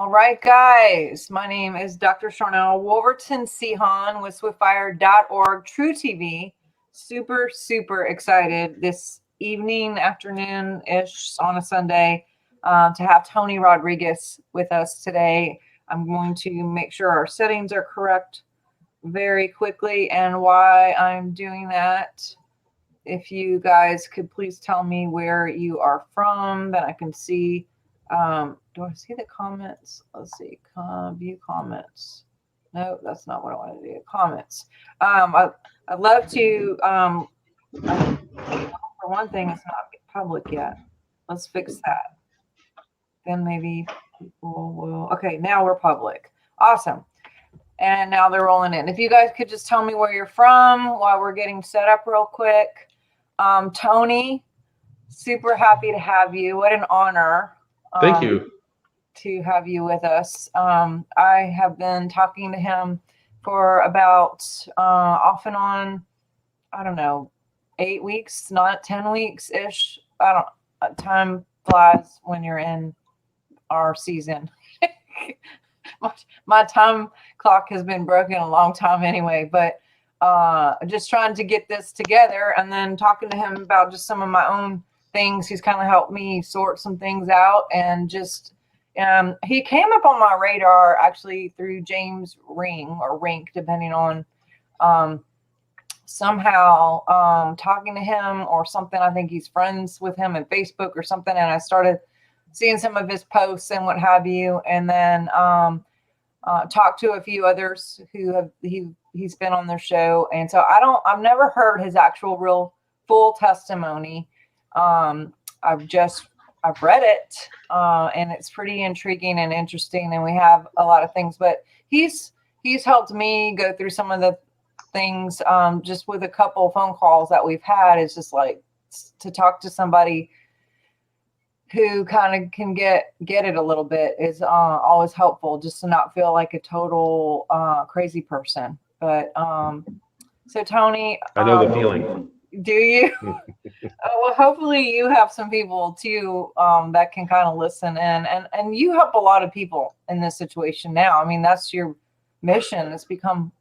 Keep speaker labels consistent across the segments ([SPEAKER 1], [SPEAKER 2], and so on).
[SPEAKER 1] All right, guys. My name is Dr. Sharnael, Wolverton-Sehon with Swiftfire.org, True TV. Super, super excited this evening, afternoon-ish on a Sunday to have Tony Rodrigues with us today. I'm going to make sure our settings are correct very quickly, and why I'm doing that, if you guys could please tell me where you are from, then I can see. Do I see the comments? Let's see. View comments. No, that's not what I want to do. Comments. I'd love to. For one thing, it's not public yet. Let's fix that. Then maybe people will. Okay, now we're public. Awesome. And now they're rolling in. If you guys could just tell me where you're from while we're getting set up real quick. Tony, super happy to have you. What an honor.
[SPEAKER 2] Thank you.
[SPEAKER 1] To have you with us. I have been talking to him for about off and on, I don't know, 8 weeks, not 10 weeks ish. Time flies when you're in our season. My time clock has been broken a long time anyway, but just trying to get this together, and then talking to him about just some of my own things. He's kind of helped me sort some things out, and just he came up on my radar actually through James Ring or Rink, depending on somehow talking to him or something. I think he's friends with him on Facebook or something, and I started seeing some of his posts and what have you, and then talked to a few others who have he's been on their show. And so I've never heard his actual real full testimony. I've read it, and it's pretty intriguing and interesting, and we have a lot of things, but he's helped me go through some of the things, just with a couple phone calls that we've had. It's just like to talk to somebody who kind of can get it a little bit is always helpful, just to not feel like a total crazy person. But so Tony,
[SPEAKER 2] I know the feeling.
[SPEAKER 1] Do you? Well, hopefully you have some people too that can kind of listen in, and you help a lot of people in this situation now. I mean, that's your mission. It's become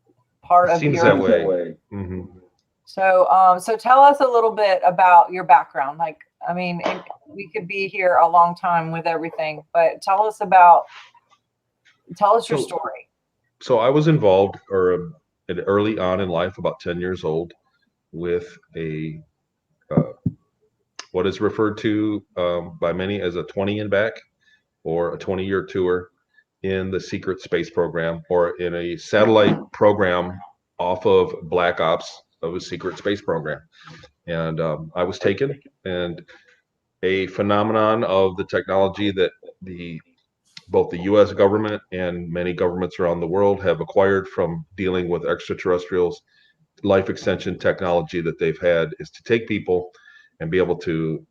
[SPEAKER 1] part of
[SPEAKER 2] Seems
[SPEAKER 1] your
[SPEAKER 2] that way. Mm-hmm.
[SPEAKER 1] So tell us a little bit about your background. Like, I mean, we could be here a long time with everything, but tell us your story.
[SPEAKER 2] So I was involved early on in life, about 10 years old, with a what is referred to by many as a 20 and back, or a 20-year tour in the secret space program, or in a satellite program off of Black Ops of a secret space program. And I was taken, and a phenomenon of the technology that both the U.S. government and many governments around the world have acquired from dealing with extraterrestrials, life extension technology that they've had, is to take people and be able to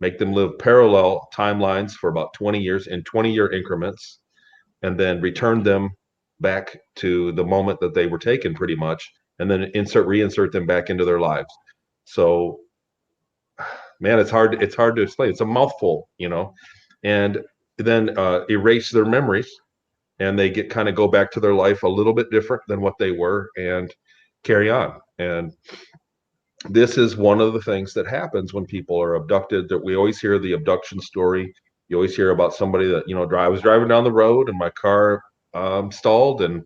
[SPEAKER 2] make them live parallel timelines for about 20 years in 20-year increments, and then return them back to the moment that they were taken, pretty much, and then reinsert them back into their lives. So, man, it's hard to explain. It's a mouthful, and then erase their memories, and they go back to their life a little bit different than what they were, and carry on. And this is one of the things that happens when people are abducted. That we always hear the abduction story. You always hear about somebody that, I was driving down the road and my car stalled, and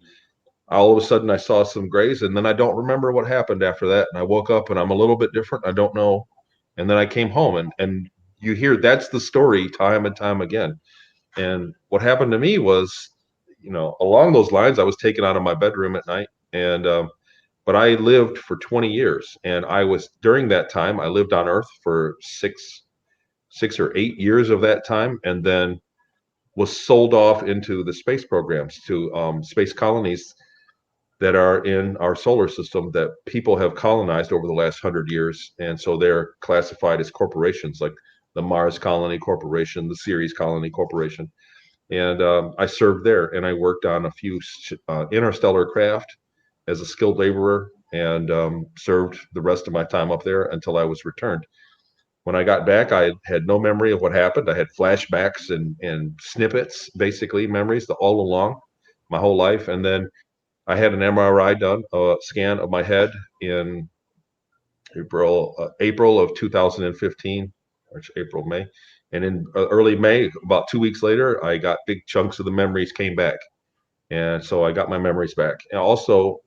[SPEAKER 2] all of a sudden I saw some grays, and then I don't remember what happened after that. And I woke up and I'm a little bit different. I don't know. And then I came home, and you hear that's the story time and time again. And what happened to me was, along those lines, I was taken out of my bedroom at night, and but I lived for 20 years, and during that time, I lived on Earth for six or 8 years of that time, and then was sold off into the space programs, to space colonies that are in our solar system that people have colonized over the last 100 years. And so they're classified as corporations, like the Mars Colony Corporation, the Ceres Colony Corporation. And I served there, and I worked on a few interstellar craft as a skilled laborer, and served the rest of my time up there until I was returned. When I got back, I had no memory of what happened. I had flashbacks and snippets, basically memories all along my whole life. And then I had an MRI done, a scan of my head in April of 2015, March, April, May. And in early May, about 2 weeks later, I got big chunks of the memories came back. And so I got my memories back. And also,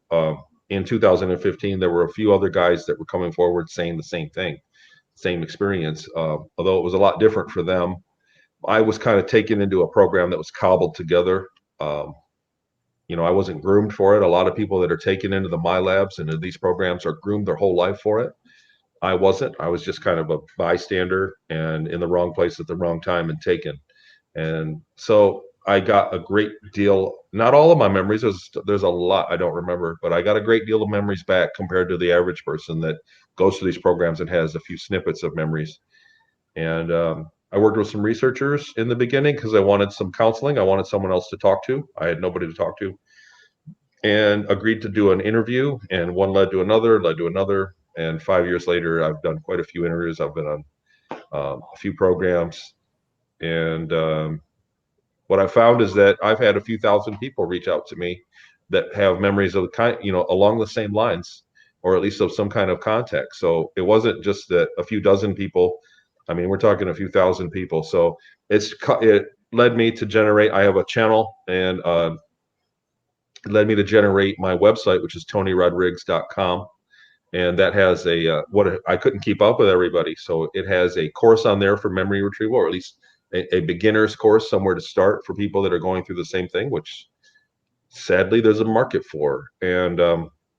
[SPEAKER 2] in 2015, there were a few other guys that were coming forward saying the same thing, same experience, although it was a lot different for them. I was kind of taken into a program that was cobbled together. Um, I wasn't groomed for it. A lot of people that are taken into the My Labs and these programs are groomed their whole life for it. I wasn't. I was just kind of a bystander and in the wrong place at the wrong time and taken. And so I got a great deal, not all of my memories, there's a lot I don't remember, but I got a great deal of memories back compared to the average person that goes through these programs and has a few snippets of memories. And I worked with some researchers in the beginning because I wanted some counseling. I wanted someone else to talk to. I had nobody to talk to, and agreed to do an interview. And one led to another, led to another. And 5 years later, I've done quite a few interviews. I've been on a few programs. And what I found is that I've had a few thousand people reach out to me that have memories of the kind, along the same lines, or at least of some kind of contact. So it wasn't just that a few dozen people. I mean, we're talking a few thousand people. So it led me to generate. I have a channel, and it led me to generate my website, which is TonyRodrigues.com, and that has I couldn't keep up with everybody, so it has a course on there for memory retrieval, or at least a beginner's course, somewhere to start for people that are going through the same thing, which sadly there's a market for. And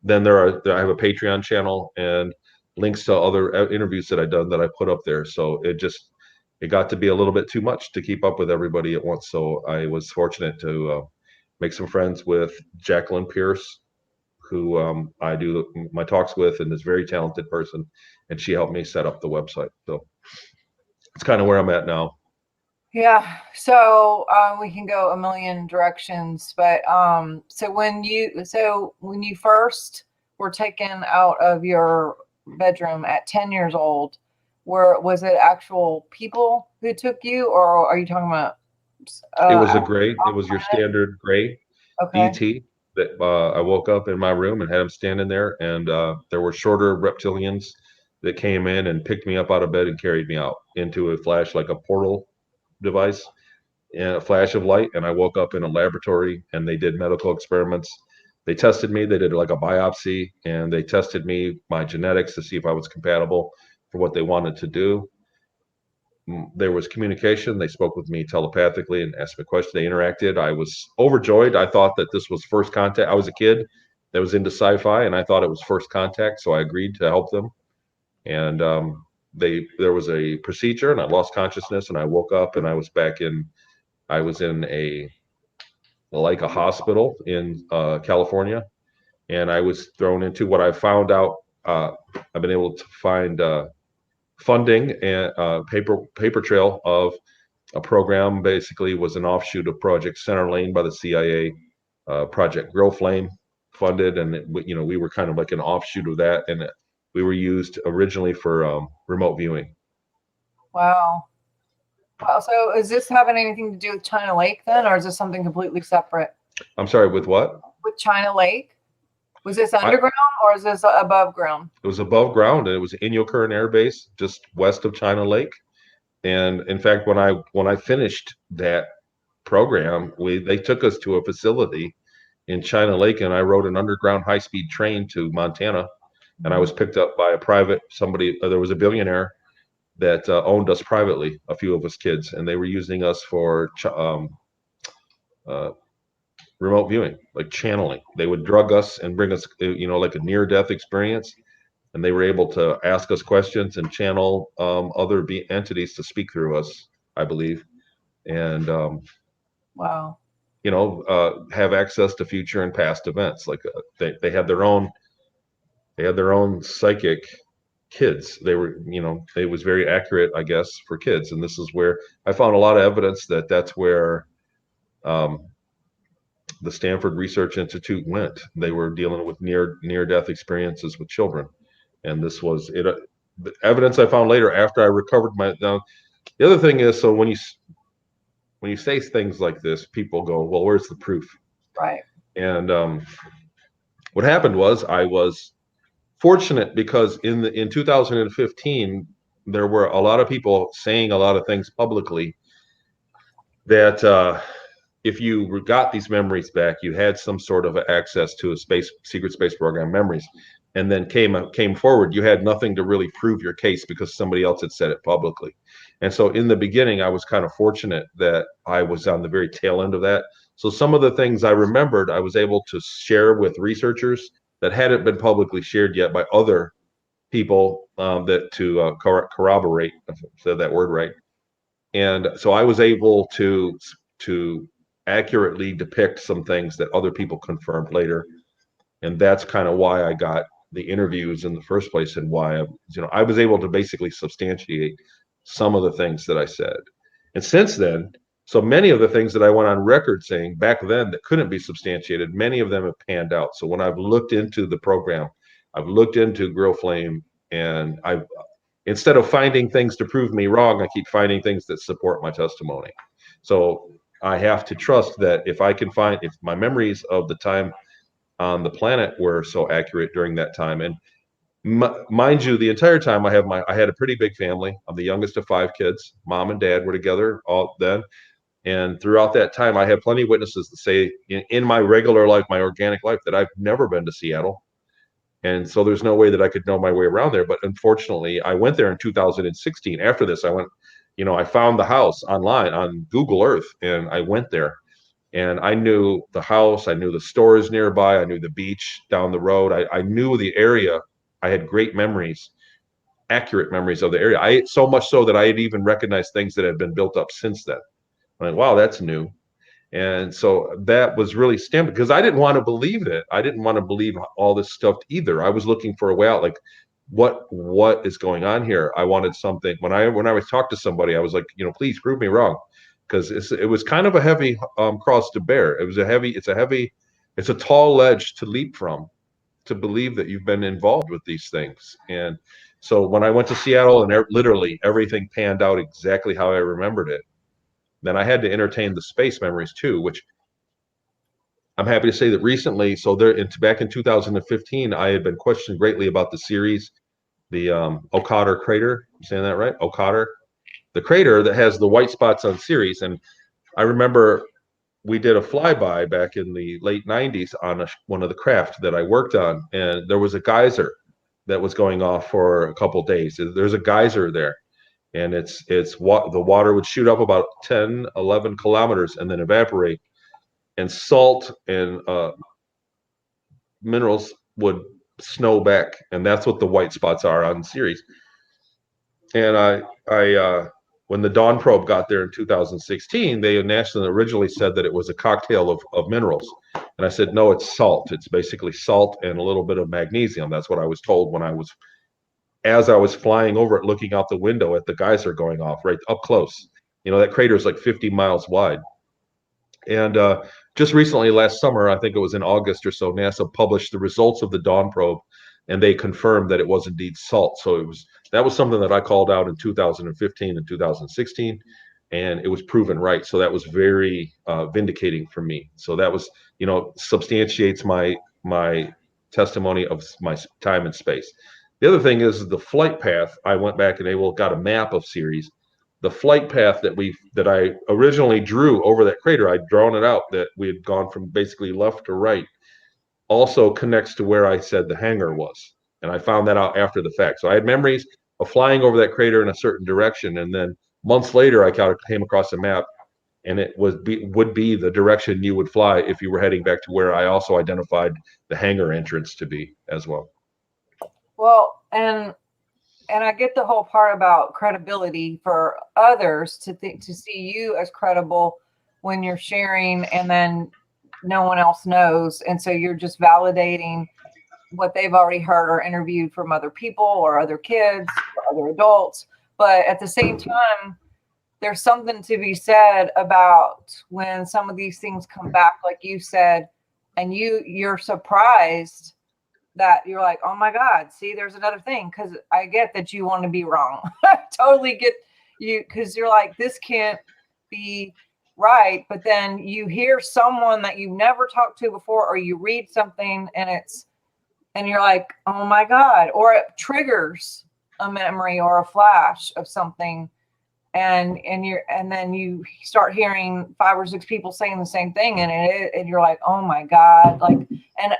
[SPEAKER 2] then I have a Patreon channel and links to other interviews that I've done that I put up there. So it got to be a little bit too much to keep up with everybody at once. So I was fortunate to make some friends with Jacqueline Pierce, who I do my talks with, and is a very talented person, and she helped me set up the website. So it's kind of where I'm at now.
[SPEAKER 1] Yeah. So we can go a million directions, but so when you first were taken out of your bedroom at 10 years old, was it actual people who took you, or are you talking about?
[SPEAKER 2] It was it was your standard gray
[SPEAKER 1] Okay.
[SPEAKER 2] ET that I woke up in my room and had him standing there, and there were shorter reptilians that came in and picked me up out of bed and carried me out into a flash, like a portal device, and a flash of light. And I woke up in a laboratory, and they did medical experiments. They tested me. They did like a biopsy, and they tested my genetics to see if I was compatible for what they wanted to do. There was communication. They spoke with me telepathically and asked me questions. They interacted. I was overjoyed. I thought that this was first contact. I was a kid that was into sci-fi, and I thought it was first contact, so I agreed to help them. And there was a procedure, and I lost consciousness, and I woke up, and I was in a hospital in California, and I was thrown into what I found out. I've been able to find funding and paper trail of a program. Basically was an offshoot of Project Center Lane by the CIA, Project Grow Flame funded, and we were kind of like an offshoot of that, and we were used originally for remote viewing.
[SPEAKER 1] Wow. Wow. So is this having anything to do with China Lake then, or is this something completely separate?
[SPEAKER 2] I'm sorry, with what?
[SPEAKER 1] With China Lake? Was this underground or is this above ground?
[SPEAKER 2] It was above ground, and it was Inyo Current Air Base, just west of China Lake. And in fact, when I finished that program, they took us to a facility in China Lake, and I rode an underground high-speed train to Montana, and I was picked up by somebody. There was a billionaire that owned us privately, a few of us kids, and they were using us for remote viewing, like channeling. They would drug us and bring us, like a near-death experience, and they were able to ask us questions and channel other entities to speak through us, I believe, and
[SPEAKER 1] wow,
[SPEAKER 2] have access to future and past events. Like they had their own psychic kids. They were, it was very accurate, I guess, for kids. And this is where I found a lot of evidence that's where the Stanford Research Institute went. They were dealing with near death experiences with children, and this was it. the evidence I found later after I recovered my. Now, the other thing is, so when you say things like this, people go, "Well, where's the proof?"
[SPEAKER 1] Right.
[SPEAKER 2] And what happened was I was fortunate because in 2015 there were a lot of people saying a lot of things publicly that if you got these memories back, you had some sort of access to a secret space program memories, and then came forward. You had nothing to really prove your case because somebody else had said it publicly. And so in the beginning, I was kind of fortunate that I was on the very tail end of that. So some of the things I remembered, I was able to share with researchers that hadn't been publicly shared yet by other people that to corroborate, if I said that word right. And so I was able to accurately depict some things that other people confirmed later, and that's kind of why I got the interviews in the first place, and why I was able to basically substantiate some of the things that I said. And since then, so many of the things that I went on record saying back then that couldn't be substantiated, many of them have panned out. So when I've looked into the program, I've looked into Grill Flame, and I've instead of finding things to prove me wrong, I keep finding things that support my testimony. So I have to trust that if my memories of the time on the planet were so accurate during that time, and mind you, the entire time I had a pretty big family. I'm the youngest of 5 kids. Mom and dad were together all then. And throughout that time, I have plenty of witnesses to say in my regular life, my organic life, that I've never been to Seattle. And so there's no way that I could know my way around there. But unfortunately, I went there in 2016. After this, I found the house online on Google Earth, and I went there, and I knew the house, I knew the stores nearby, I knew the beach down the road. I knew the area. I had great memories, accurate memories of the area. So much so that I had even recognized things that had been built up since then. I'm like, wow, that's new. And so that was really stamped because I didn't want to believe it. I didn't want to believe all this stuff either. I was looking for a way out. Like, what is going on here? I wanted something. When I was talked to somebody, I was like, please prove me wrong, because it was kind of a heavy cross to bear. It's a tall ledge to leap from, to believe that you've been involved with these things. And so when I went to Seattle and literally everything panned out exactly how I remembered it, then I had to entertain the space memories too, which I'm happy to say that recently, so back in 2015, I had been questioned greatly about the series, the Okator crater. I'm saying that right? Okator, the crater that has the white spots on Ceres. And I remember we did a flyby back in the late 90s on one of the craft that I worked on, and there was a geyser that was going off for a couple days. There's a geyser there, and the water would shoot up about 10, 11 kilometers and then evaporate, and salt and minerals would snow back, and that's what the white spots are on Ceres. And when the Dawn probe got there in 2016, they nationally originally said that it was a cocktail of minerals, and I said no, it's salt. It's basically salt and a little bit of magnesium. That's what I was told as I was flying over it, looking out the window at the geyser going off right up close. That crater is like 50 miles wide. And just recently, last summer, I think it was in August or so, NASA published the results of the Dawn probe, and they confirmed that it was indeed salt. So that was something that I called out in 2015 and 2016, and it was proven right. So that was very vindicating for me. So that was, substantiates my testimony of my time and space. The other thing is the flight path. I went back and got a map of Ceres. The flight path that I originally drew over that crater, I'd drawn it out, that we had gone from basically left to right, also connects to where I said the hangar was. And I found that out after the fact. So I had memories of flying over that crater in a certain direction, and then months later I came across a map, and it would be the direction you would fly if you were heading back to where I also identified the hangar entrance to be as well.
[SPEAKER 1] Well, and I get the whole part about credibility for others to see you as credible when you're sharing, and then no one else knows. And so you're just validating what they've already heard or interviewed from other people or other kids or other adults. But at the same time, there's something to be said about when some of these things come back, like you said, and you're surprised that you're like, oh my God, see, there's another thing. Cause I get that you want to be wrong. I totally get you. Cause you're like, this can't be right. But then you hear someone that you've never talked to before, or you read something and you're like, oh my God, or it triggers a memory or a flash of something. And then you start hearing 5 or 6 people saying the same thing. And you're like, oh my God. Like, and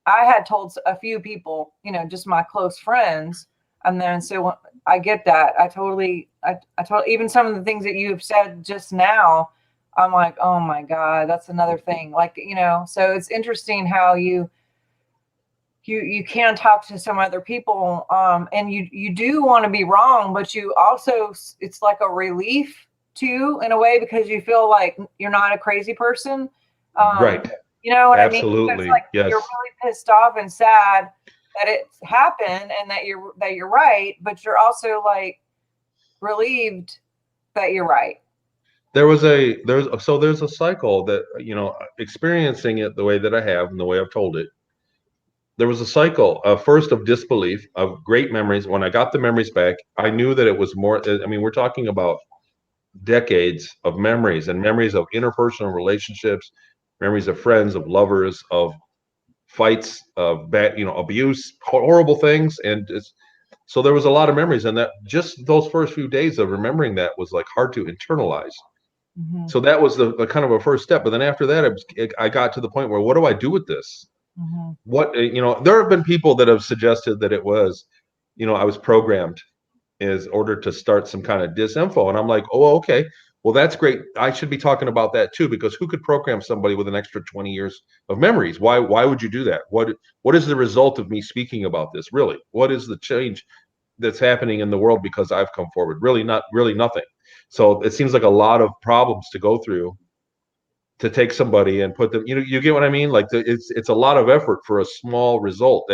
[SPEAKER 1] I had told a few people, just my close friends. And then, so I get that. I totally, even some of the things that you have said just now, I'm like, oh my God, that's another thing. Like, so it's interesting how you can talk to some other people, and you do want to be wrong, but you also, it's like a relief too, in a way, because you feel like you're not a crazy person.
[SPEAKER 2] Right.
[SPEAKER 1] You know what I mean? Because
[SPEAKER 2] Absolutely.
[SPEAKER 1] like
[SPEAKER 2] Yes.
[SPEAKER 1] you're really pissed off and sad that it's happened and that you're right, but you're also like relieved that you're right.
[SPEAKER 2] There's a cycle that, experiencing it the way that I have and the way I've told it. There was a cycle, first of disbelief, of great memories. When I got the memories back, I knew that it was more. I mean, we're talking about decades of memories, and memories of interpersonal relationships, memories of friends, of lovers, of fights, of bad, abuse, horrible things. So there was a lot of memories, and that just those first few days of remembering that was like hard to internalize.
[SPEAKER 1] Mm-hmm.
[SPEAKER 2] So that was the kind of a first step. But then after that, I got to the point where, what do I do with this?
[SPEAKER 1] Mm-hmm.
[SPEAKER 2] What, there have been people that have suggested that it was, I was programmed in order to start some kind of disinfo. And I'm like, oh, okay, well, that's great. I should be talking about that too, because who could program somebody with an extra 20 years of memories? Why would you do that? What is the result of me speaking about this? Really? What is the change that's happening in the world because I've come forward? Really nothing. So it seems like a lot of problems to go through to take somebody and put them, you get what I mean? Like it's a lot of effort for a small result.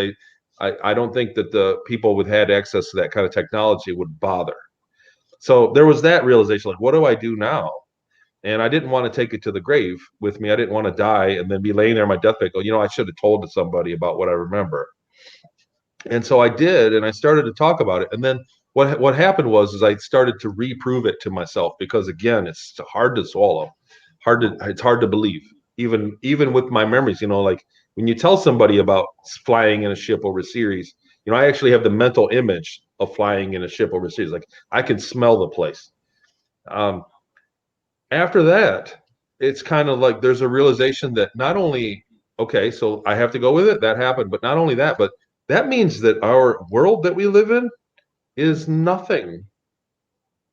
[SPEAKER 2] I don't think that the people with had access to that kind of technology would bother. So there was that realization, like, what do I do now? And I didn't want to take it to the grave with me. I didn't want to die and then be laying there on my deathbed, go, I should have told somebody about what I remember. And so I did, and I started to talk about it. And then what happened is I started to reprove it to myself, because again, it's hard to swallow, it's hard to believe, even with my memories. Like when you tell somebody about flying in a ship over seas, I actually have the mental image of flying in a ship over seas. Like I can smell the place. After that, it's kind of like there's a realization that not only, okay, so I have to go with it, that happened, but not only that, but that means that our world that we live in is nothing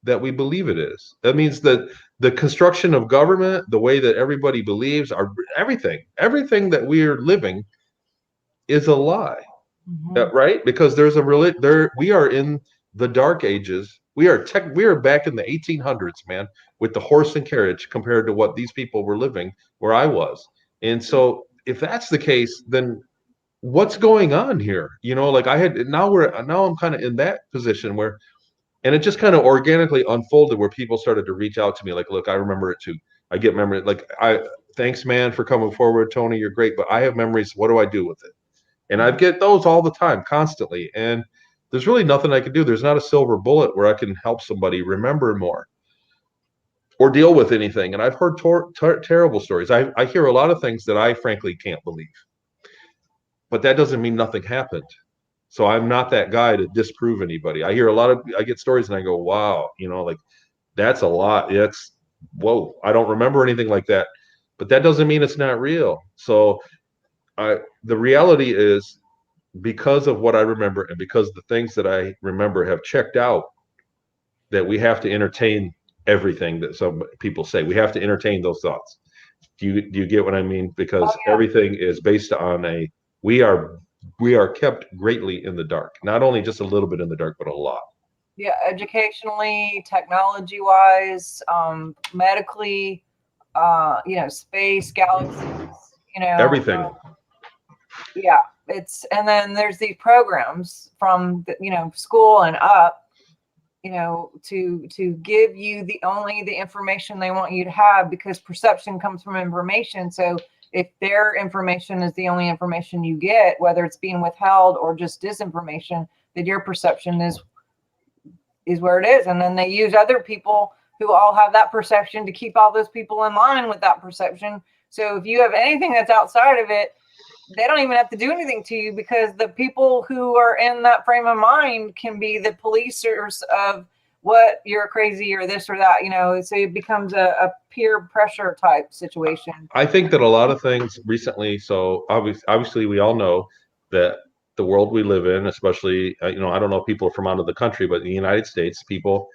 [SPEAKER 2] that we believe it is. That means that the construction of government, the way that everybody believes, everything that we are living is a lie.
[SPEAKER 1] Mm-hmm.
[SPEAKER 2] Right? Because we are in the dark ages. We are back in the 1800s, man, with the horse and carriage compared to what these people were living where I was. And so if that's the case, then what's going on here? Like now I'm kind of in that position where, and it just kind of organically unfolded where people started to reach out to me like, look, I remember it too. I get memory. Like, thanks, man, for coming forward, Tony, you're great, but I have memories. What do I do with it? And I get those all the time, constantly. And there's really nothing I can do. There's not a silver bullet where I can help somebody remember more or deal with anything. And I've heard terrible stories. I hear a lot of things that I frankly can't believe, but that doesn't mean nothing happened. So I'm not that guy to disprove anybody. I get stories and I go, wow, like that's a lot. It's whoa. I don't remember anything like that, but that doesn't mean it's not real. So the reality is, because of what I remember and because the things that I remember have checked out, that we have to entertain everything that some people say. We have to entertain those thoughts. Do you get what I mean? Because everything is based on we are kept greatly in the dark. Not only just a little bit in the dark, but a lot.
[SPEAKER 1] Yeah, educationally, technology wise, medically, space, galaxies,
[SPEAKER 2] Everything.
[SPEAKER 1] Yeah, and then there's these programs from school and up, to give you only the information they want you to have, because perception comes from information. So if their information is the only information you get, whether it's being withheld or just disinformation, that your perception is where it is. And then they use other people who all have that perception to keep all those people in line with that perception. So if you have anything that's outside of it, they don't even have to do anything to you, because the people who are in that frame of mind can be the policers of what you're crazy or this or that, you know. So it becomes a peer pressure type situation.
[SPEAKER 2] I think that a lot of things recently, so obviously we all know that the world we live in, especially, I don't know people from out of the country, but in the United States, people,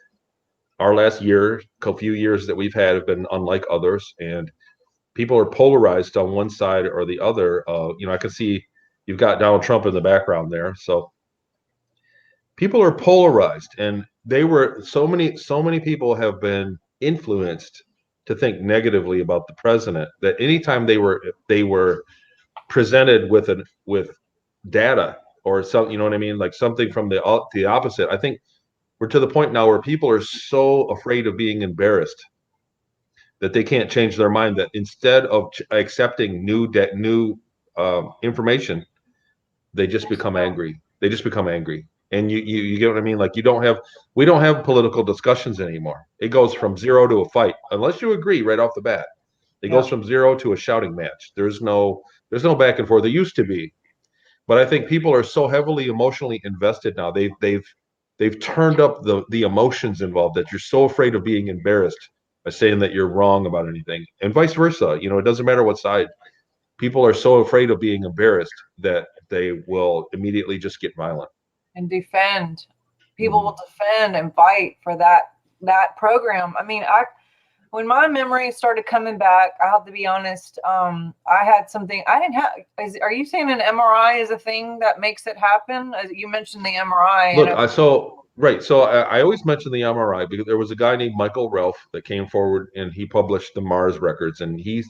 [SPEAKER 2] our last year, a few years that we've had have been unlike others, and people are polarized on one side or the other. I can see you've got Donald Trump in the background there. So people are polarized, and so many people have been influenced to think negatively about the president, that anytime they were presented with data or something, you know what I mean? Like something from the opposite. I think we're to the point now where people are so afraid of being embarrassed that they can't change their mind, that instead of accepting new information, they just become angry. And you get what I mean? Like we don't have political discussions anymore. It goes from zero to a fight, unless you agree right off the bat. It goes from zero to a shouting match. There's no back and forth. There used to be, but I think people are so heavily emotionally invested now. They've turned up the emotions involved, that you're so afraid of being embarrassed by saying that you're wrong about anything, and vice versa. It doesn't matter what side. People are so afraid of being embarrassed that they will immediately just get violent
[SPEAKER 1] and defend. People will defend and fight for that program. I mean, when my memory started coming back, I have to be honest, I had something I didn't have. Are you saying an MRI is a thing that makes it happen? As you mentioned the MRI.
[SPEAKER 2] Look, so I always mention the MRI because there was a guy named Michael Ralph that came forward, and he published the Mars records, and he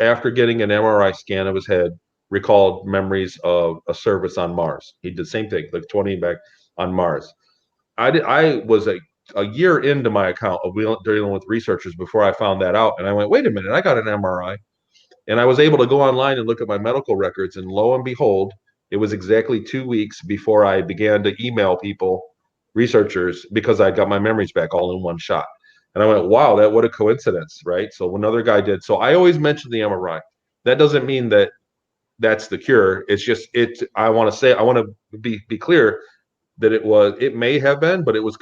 [SPEAKER 2] after getting an MRI scan of his head, recalled memories of a service on Mars. He did the same thing, like 20 back on Mars. I was a year into my account of dealing with researchers before I found that out, and I went, wait a minute, I got an MRI, and I was able to go online and look at my medical records, and lo and behold, it was exactly 2 weeks before I began to email people, researchers, because I got my memories back all in one shot. And I went, wow, what a coincidence, right? So another guy did. So I always mention the MRI. That doesn't mean that that's the cure. It's just I want to be clear that it may have been, but it was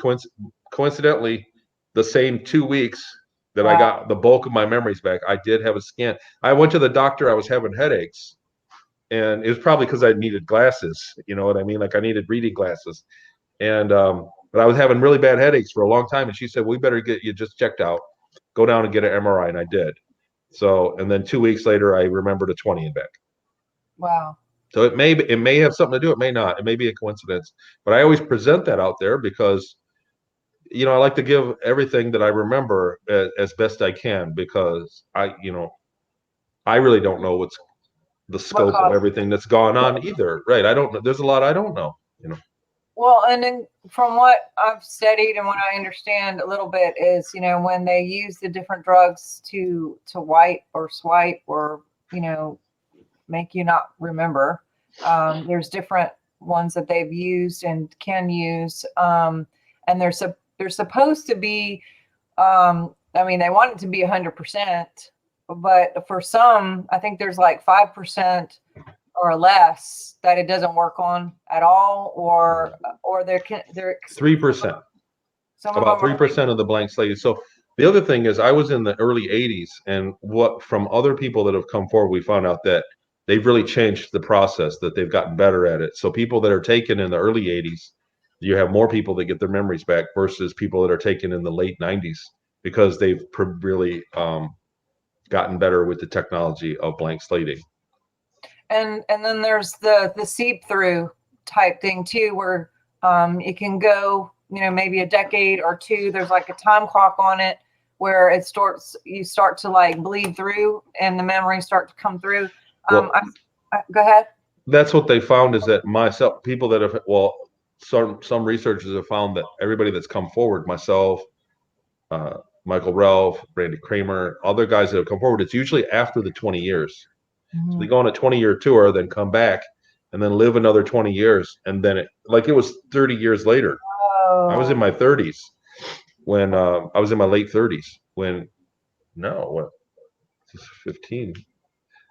[SPEAKER 2] coincidentally the same 2 weeks that I got the bulk of my memories back. I did have a scan. I went to the doctor. I was having headaches, and it was probably because I needed glasses. You know what I mean? Like I needed reading glasses, and but I was having really bad headaches for a long time. And she said, "We better get you just checked out. Go down and get an MRI." And I did. So, and then 2 weeks later, I remembered a 20 in back.
[SPEAKER 1] Wow.
[SPEAKER 2] So it may have something to do. It may not. It may be a coincidence. But I always present that out there because, I like to give everything that I remember as best I can, because I really don't know what's the scope of everything that's gone on either. Right. I don't know. There's a lot I don't know.
[SPEAKER 1] Well, and then from what I've studied and what I understand a little bit is, when they use the different drugs to wipe or swipe or, make you not remember, there's different ones that they've used and can use. And they're supposed to be, they want it to be 100%, but for some, I think there's like 5% or less that it doesn't work on at all, or they're
[SPEAKER 2] 3%. About 3% of the blank slate. So the other thing is, I was in the early 80s, and from other people that have come forward, we found out that they've really changed the process, that they've gotten better at it. So people that are taken in the early 80s, you have more people that get their memories back versus people that are taken in the late 90s, because they've really gotten better with the technology of blank slating.
[SPEAKER 1] And then there's the seep through type thing too, where it can go, maybe a decade or two. There's like a time clock on it where you start to like bleed through and the memories start to come through. Go ahead.
[SPEAKER 2] That's what they found, is that people that have, some researchers have found that everybody that's come forward, myself, Michael Ralph, Randy Kramer, other guys that have come forward. It's usually after the 20 years. So they go on a 20-year tour, then come back and then live another 20 years. And then it was 30 years later. I was in my 30s when I was in my late 30s when, no, what, 15.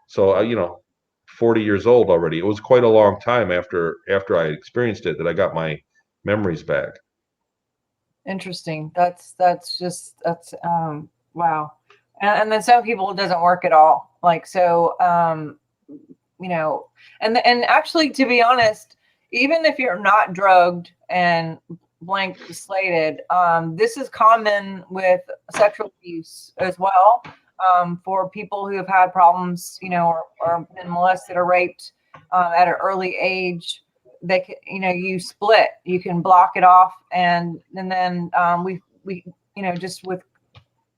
[SPEAKER 2] So, 40 years old already. It was quite a long time after I experienced it that I got my memories back.
[SPEAKER 1] Interesting. That's wow. And then some people it doesn't work at all. Like, so, and actually, to be honest, even if you're not drugged and blank slated, this is common with sexual abuse as well. For people who have had problems, or been molested or raped at an early age, they can, you split, you can block it off, and then we just with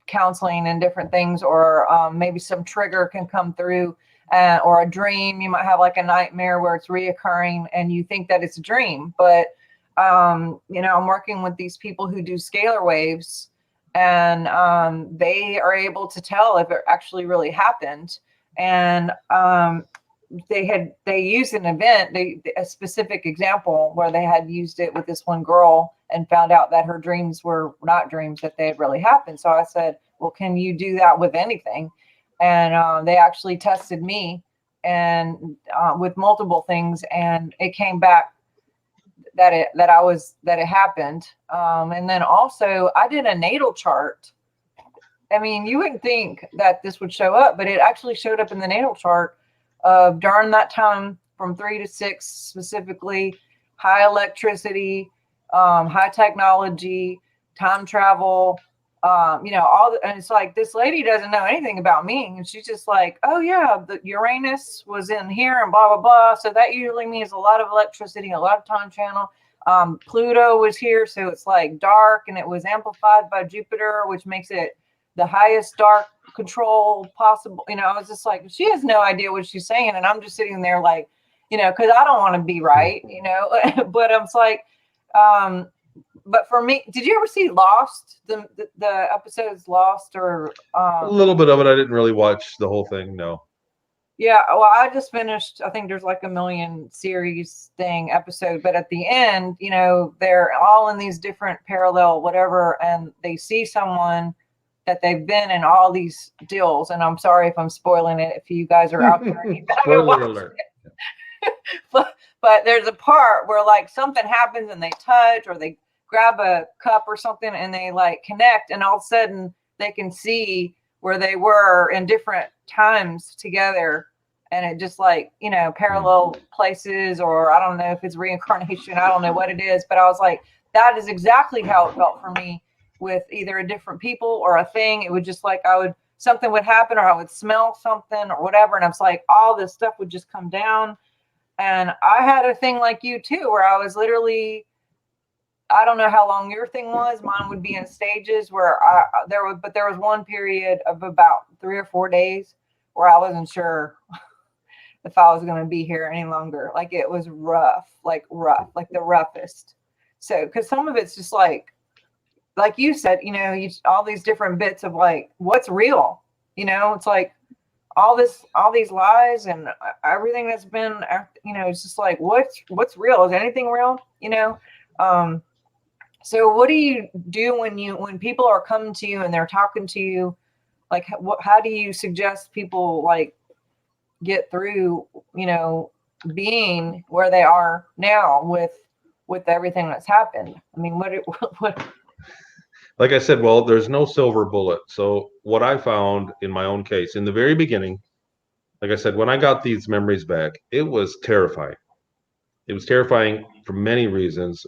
[SPEAKER 1] counseling and different things, or maybe some trigger can come through, or a dream. You might have like a nightmare where it's reoccurring and you think that it's a dream, but I'm working with these people who do scalar waves, and they are able to tell if it actually really happened. And they used an event, a specific example where they had used it with this one girl and found out that her dreams were not dreams, that they had really happened. So I said, well, can you do that with anything? And they actually tested me and with multiple things, and it came back that it happened. And then also I did a natal chart. I mean, you wouldn't think that this would show up, but it actually showed up in the natal chart of during that time from 3 to 6 specifically, high electricity, high technology, time travel, and it's like, this lady doesn't know anything about me. And she's just like, oh yeah, the Uranus was in here and blah, blah, blah. So that usually means a lot of electricity, a lot of time channel. Pluto was here. So it's like dark, and it was amplified by Jupiter, which makes it the highest dark control possible. I was just like, she has no idea what she's saying. And I'm just sitting there like, cause I don't want to be right, but I'm like, but for me, did you ever see Lost? The episodes Lost, or
[SPEAKER 2] A little bit of it. I didn't really watch the whole thing. No.
[SPEAKER 1] Yeah, well, I just finished. I think there's like a million series thing episode, but at the end, they're all in these different parallel whatever, and they see someone that they've been in all these deals. And I'm sorry if I'm spoiling it if you guys are out there.
[SPEAKER 2] Spoiler alert.
[SPEAKER 1] But there's a part where like something happens and they touch or they grab a cup or something and they like connect, and all of a sudden they can see where they were in different times together, and it just like parallel places, or I don't know if it's reincarnation, I don't know what it is, but I was like, that is exactly how it felt for me with either a different people or a thing. It would just like something would happen, or I would smell something or whatever, and I was like, all this stuff would just come down. And I had a thing like you too, where I was literally, I don't know how long your thing was. Mine would be in stages where there was one period of about 3 or 4 days where I wasn't sure if I was going to be here any longer. Like it was rough, like the roughest. So, cause some of it's just like you said, all these different bits of like, what's real, it's like all these lies and everything that's been, it's just like, what's real? Is anything real? So what do you do when people are coming to you and they're talking to you? Like, how do you suggest people like get through, being where they are now with everything that's happened? I mean, what?
[SPEAKER 2] Like I said, well, there's no silver bullet. So what I found in my own case, in the very beginning, like I said, when I got these memories back, it was terrifying. It was terrifying for many reasons.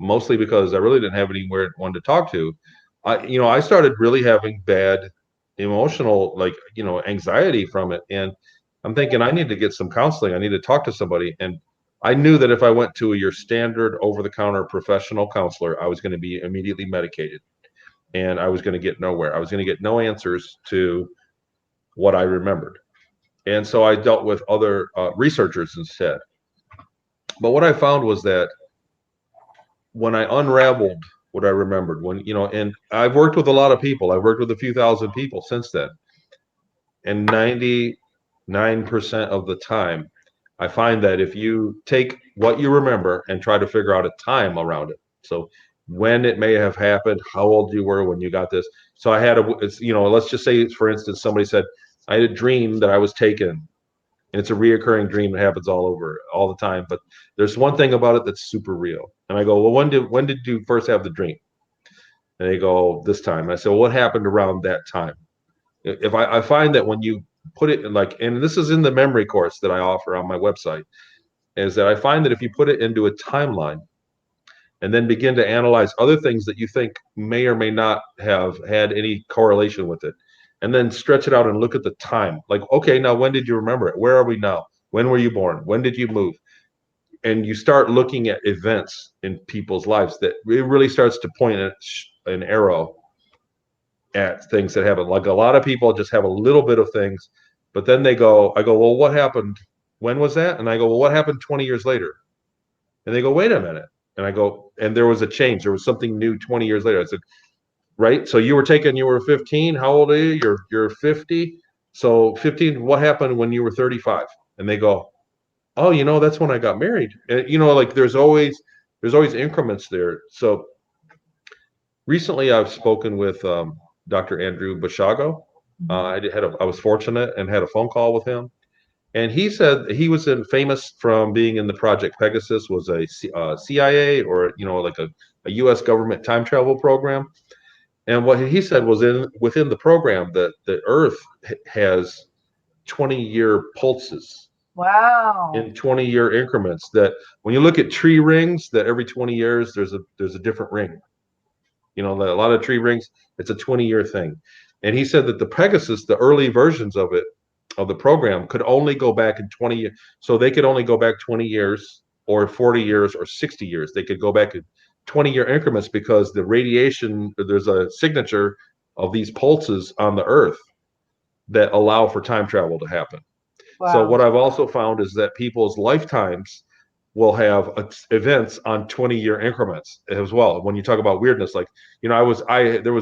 [SPEAKER 2] Mostly because I really didn't have anyone to talk to. I started really having bad emotional, anxiety from it. And I'm thinking I need to get some counseling. I need to talk to somebody. And I knew that if I went to your standard over-the-counter professional counselor, I was going to be immediately medicated, and I was going to get nowhere. I was going to get no answers to what I remembered. And so I dealt with other researchers instead. But what I found was that when I unraveled what I remembered when, and I've worked with a lot of people. I've worked with a few thousand people since then. And 99% of the time, I find that if you take what you remember and try to figure out a time around it. So when it may have happened, how old you were when you got this. So I had let's just say, for instance, somebody said, I had a dream that I was taken. And it's a reoccurring dream that happens all the time. But there's one thing about it that's super real. And I go, well, when did you first have the dream? And they go, this time. And I said, well, what happened around that time? If I find that when you put it in and this is in the memory course that I offer on my website, is that I find that if you put it into a timeline and then begin to analyze other things that you think may or may not have had any correlation with it, and then stretch it out and look at the time, like, okay, now when did you remember it? Where are we now? When were you born? When did you move? And you start looking at events in people's lives that it really starts to point an arrow at things that happen. Like a lot of people just have a little bit of things, but then I go, well, what happened? When was that? And I go, well, what happened 20 years later? And they go, wait a minute. And I go, and there was a change. There was something new 20 years later. I said, right. So you were 15. How old are you? You're 50. So 15, what happened when you were 35? And they go, oh, that's when I got married. And, like there's always increments there. So recently I've spoken with Dr. Andrew Bashago. I was fortunate and had a phone call with him. And he said he was famous from being in the Project Pegasus, was a CIA or like a U.S. government time travel program. And what he said was within the program that the Earth has 20-year pulses
[SPEAKER 1] Wow.
[SPEAKER 2] in 20-year increments. That when you look at tree rings, that every 20 years there's a different ring. A lot of tree rings, it's a 20-year thing. And he said that the Pegasus, the early versions of it, of the program, could only go back in 20 years. So they could only go back 20 years or 40 years or 60 years. They could go back in 20-year increments because the radiation, there's a signature of these pulses on the Earth that allow for time travel to happen. So
[SPEAKER 1] Wow.
[SPEAKER 2] what I've also found is that people's lifetimes will have events on 20-year increments as well. When you talk about weirdness, like, there was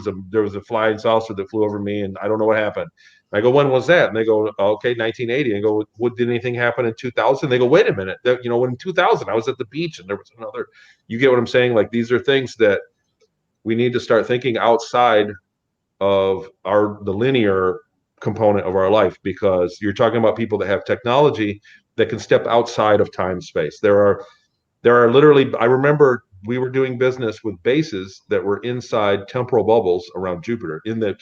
[SPEAKER 2] a flying saucer that flew over me and I don't know what happened. I go, when was that? And they go, okay, 1980. And I go, did anything happen in 2000? They go, wait a minute. When in 2000 I was at the beach and there was another. You get what I'm saying? Like, these are things that we need to start thinking outside of the linear component of our life, because you're talking about people that have technology that can step outside of time space. There are literally, I remember we were doing business with bases that were inside temporal bubbles around Jupiter, in the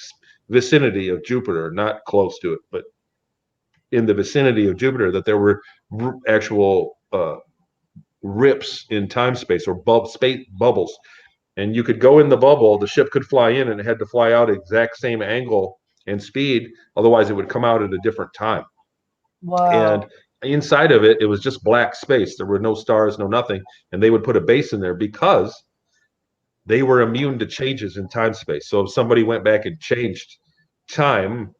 [SPEAKER 2] vicinity of Jupiter, not close to it, but in the vicinity of Jupiter, that there were actual rips in time space, or space bubbles. And you could go in the bubble, the ship could fly in, and it had to fly out exact same angle and speed. Otherwise, it would come out at a different time.
[SPEAKER 1] Wow.
[SPEAKER 2] And inside of it, it was just black space. There were no stars, no nothing. And they would put a base in there because they were immune to changes in time space. So if somebody went back and changed time,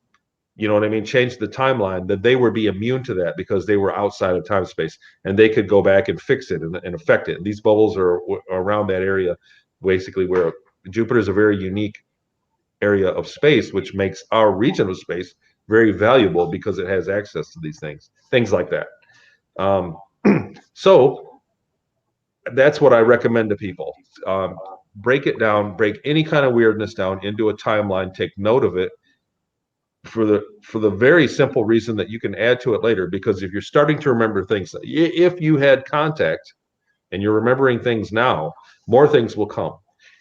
[SPEAKER 2] you know what I mean, changed the timeline, then they would be immune to that because they were outside of time space, and they could go back and fix it and affect it. And these bubbles are around that area, basically, where Jupiter is a very unique area of space, which makes our region of space very valuable because it has access to these things like that. Um, so that's what I recommend to people. Break it down, break any kind of weirdness down into a timeline, take note of it, for the very simple reason that you can add to it later. Because if you're starting to remember things, if you had contact and you're remembering things now, more things will come.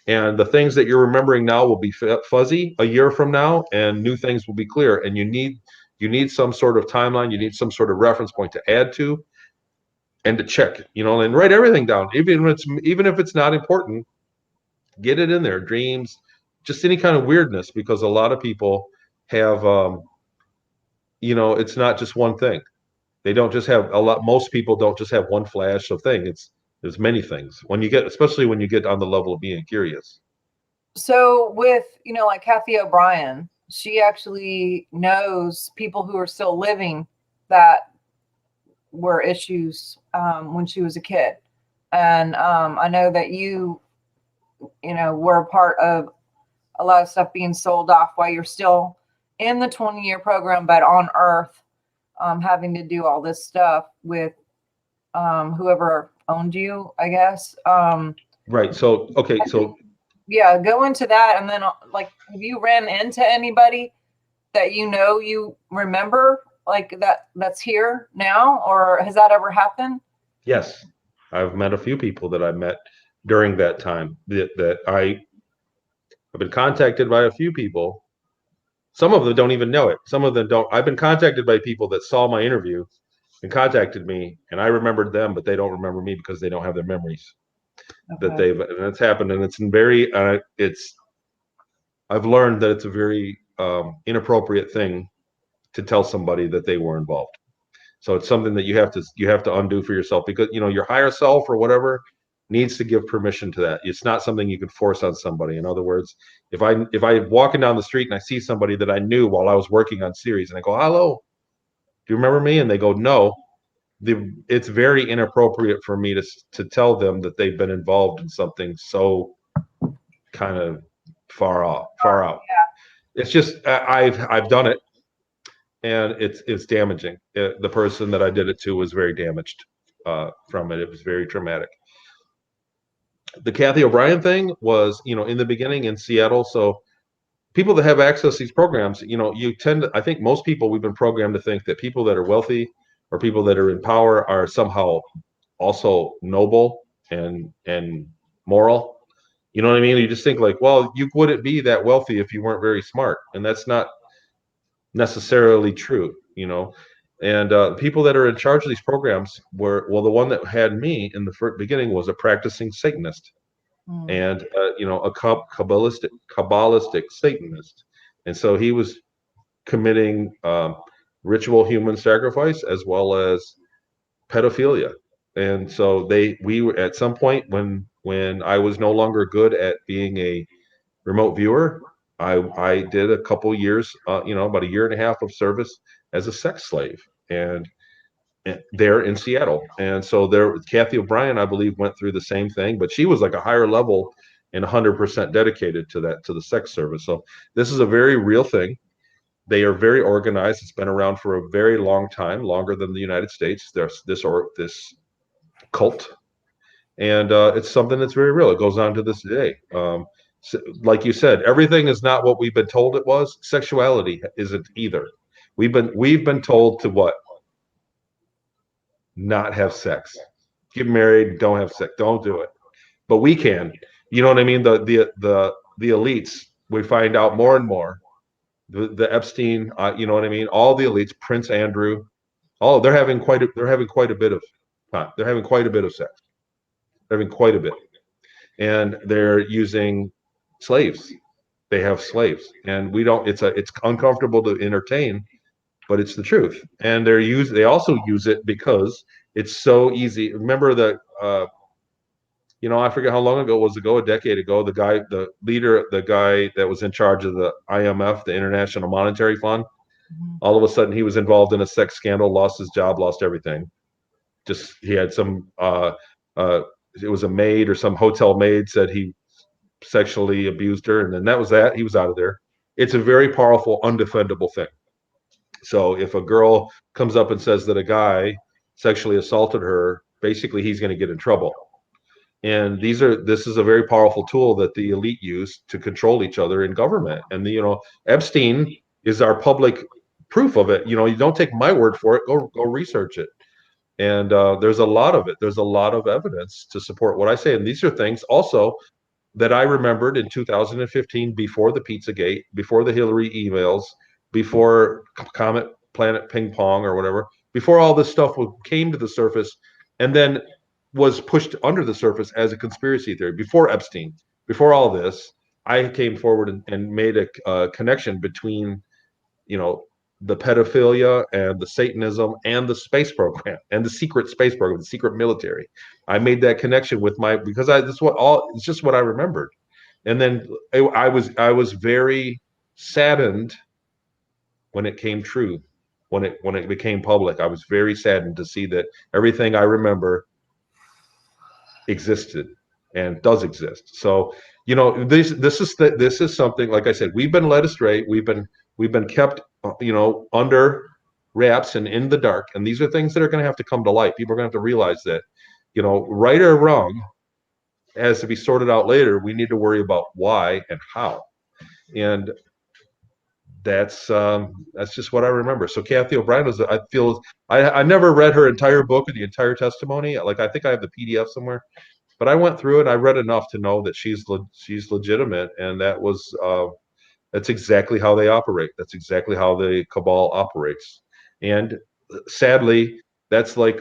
[SPEAKER 2] And the things that you're remembering now will be fuzzy a year from now, and new things will be clear. And you need some sort of timeline, you need some sort of reference point to add to and to check, and write everything down. Even if it's not important, get it in there. Dreams, just any kind of weirdness, because a lot of people have it's not just one thing. They don't just have most people don't just have one flash of thing. There's many things especially when you get on the level of being curious.
[SPEAKER 1] So with, like Kathy O'Brien, she actually knows people who are still living that were issues when she was a kid. And I know that you were a part of a lot of stuff being sold off while you're still in the 20-year program, but on Earth, having to do all this stuff with whoever owned you, I guess.
[SPEAKER 2] Right. So, okay. So,
[SPEAKER 1] yeah, go into that. And then, like, have you ran into anybody that you remember, like, that's here now, or has that ever happened?
[SPEAKER 2] yes, I've met a few people that I met during that time that I've been contacted by a few people. Some of them don't even know it. Some of them don't. I've been contacted by people that saw my interview and contacted me, and I remembered them, but they don't remember me because they don't have their memories that
[SPEAKER 1] Okay.
[SPEAKER 2] and it's happened, and it's I've learned that it's a very inappropriate thing to tell somebody that they were involved. So it's something that you have to undo for yourself, because your higher self or whatever needs to give permission to that. It's not something you can force on somebody. In other words, if I walking down the street and I see somebody that I knew while I was working on series, and I go, "Hello, do you remember me?" and they go, "No," it's very inappropriate for me to tell them that they've been involved in something so kind of far out. It's just I've done it, and it's damaging. The person that I did it to was very damaged from it. It was very traumatic. The Kathy O'Brien thing was, in the beginning in Seattle. So people that have access to these programs, you tend to, I think most people, we've been programmed to think that people that are wealthy or people that are in power are somehow also noble and moral. You know what I mean? You just think like, well, you wouldn't be that wealthy if you weren't very smart, and that's not necessarily true. And people that are in charge of these programs were, well, the one that had me in the beginning was a practicing Satanist,
[SPEAKER 1] Hmm.
[SPEAKER 2] and a kabbalistic Satanist, and so he was committing ritual human sacrifice as well as pedophilia. And so we were at some point when I was no longer good at being a remote viewer, I did a couple years, about a year and a half of service as a sex slave, and there in Seattle. And so there, Kathy O'Brien, I believe, went through the same thing, but she was like a higher level and 100% dedicated to the sex service. So this is a very real thing. They are very organized. It's been around for a very long time, longer than the United States. There's this cult, and it's something that's very real. It goes on to this day. So, like you said, everything is not what we've been told it was. Sexuality isn't either. We've been told to what? Not have sex, get married, don't have sex, don't do it. But we can. You know what I mean? The elites. We find out more and more. The Epstein. You know what I mean? All the elites. Prince Andrew. Oh, they're having quite a bit of fun. They're having quite a bit of sex. They're having quite a bit, and they're using slaves. They have slaves, and we don't. It's uncomfortable to entertain, but it's the truth. And they also use it because it's so easy. Remember I forget how long ago it was ago, a decade ago, the guy that was in charge of the IMF, the International Monetary Fund,
[SPEAKER 1] Mhm.
[SPEAKER 2] all of a sudden he was involved in a sex scandal, lost his job, lost everything. Just he had some uh it was a maid or some hotel maid said he sexually abused her, and then that was that. He was out of there. It's a very powerful, undefendable thing. So if a girl comes up and says that a guy sexually assaulted her, basically he's going to get in trouble. And this is a very powerful tool that the elite use to control each other in government. And Epstein is our public proof of it. You don't take my word for it. Go research it. And there's a lot of it. There's a lot of evidence to support what I say. And these are things also that I remembered in 2015, before the Pizzagate, before the Hillary emails, before Comet Planet Ping Pong or whatever, before all this stuff came to the surface, and then was pushed under the surface as a conspiracy theory. Before Epstein, before all this, I came forward and made a connection between, you know, the pedophilia and the Satanism and the space program and the secret space program, the secret military. I made that connection with because it's just what I remembered. And then I was very saddened when it came true, when it became public. I was very saddened to see that everything I remember existed and does exist. So You know, this is something, like I said, we've been led astray. We've been kept, under wraps and in the dark. And these are things that are going to have to come to light. People are going to have to realize that, right or wrong has to be sorted out later. We need to worry about why and how. And that's just what I remember. So Kathy O'Brien was, I feel, I never read her entire book or the entire testimony. Like, I think I have the PDF somewhere, but I went through it. I read enough to know that she's legitimate, and that's exactly how they operate. That's exactly how the cabal operates. And sadly, that's like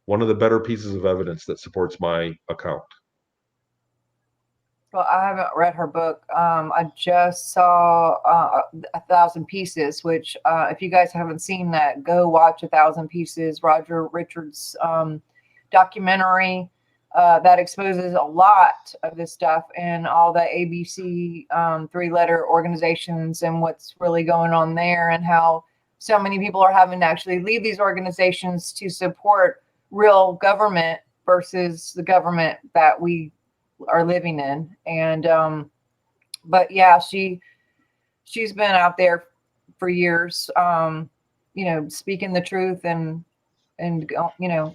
[SPEAKER 2] one of the better pieces of evidence that supports my account.
[SPEAKER 1] Well, I haven't read her book. I just saw A Thousand Pieces, which, if you guys haven't seen that, go watch A Thousand Pieces, Roger Richards' documentary that exposes a lot of this stuff and all the ABC three-letter organizations and what's really going on there, and how so many people are having to actually leave these organizations to support real government versus the government that we are living in. And but yeah, she's been out there for years, speaking the truth and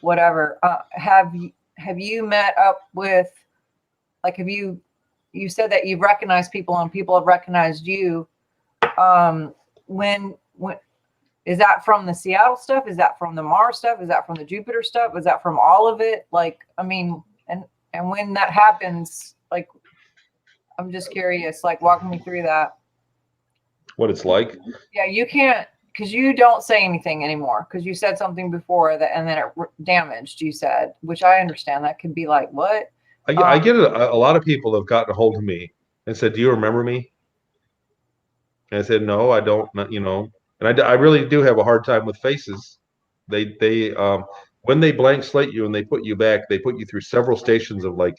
[SPEAKER 1] whatever. Have you met up with, like, you said that you've recognized people and people have recognized you? When is that from the Seattle stuff? Is that from the Mars stuff? Is that from the Jupiter stuff? Is that from all of it? Like, I mean, and when that happens, like, I'm just curious, like, walk me through that.
[SPEAKER 2] What it's like?
[SPEAKER 1] Yeah, you can't, because you don't say anything anymore, because you said something before that, and then it damaged, you said, which I understand. That could be like, what?
[SPEAKER 2] I get it. A lot of people have gotten a hold of me and said, "Do you remember me?" And I said, "No, I don't." And I really do have a hard time with faces. They when they blank slate you and they put you back, they put you through several stations of, like,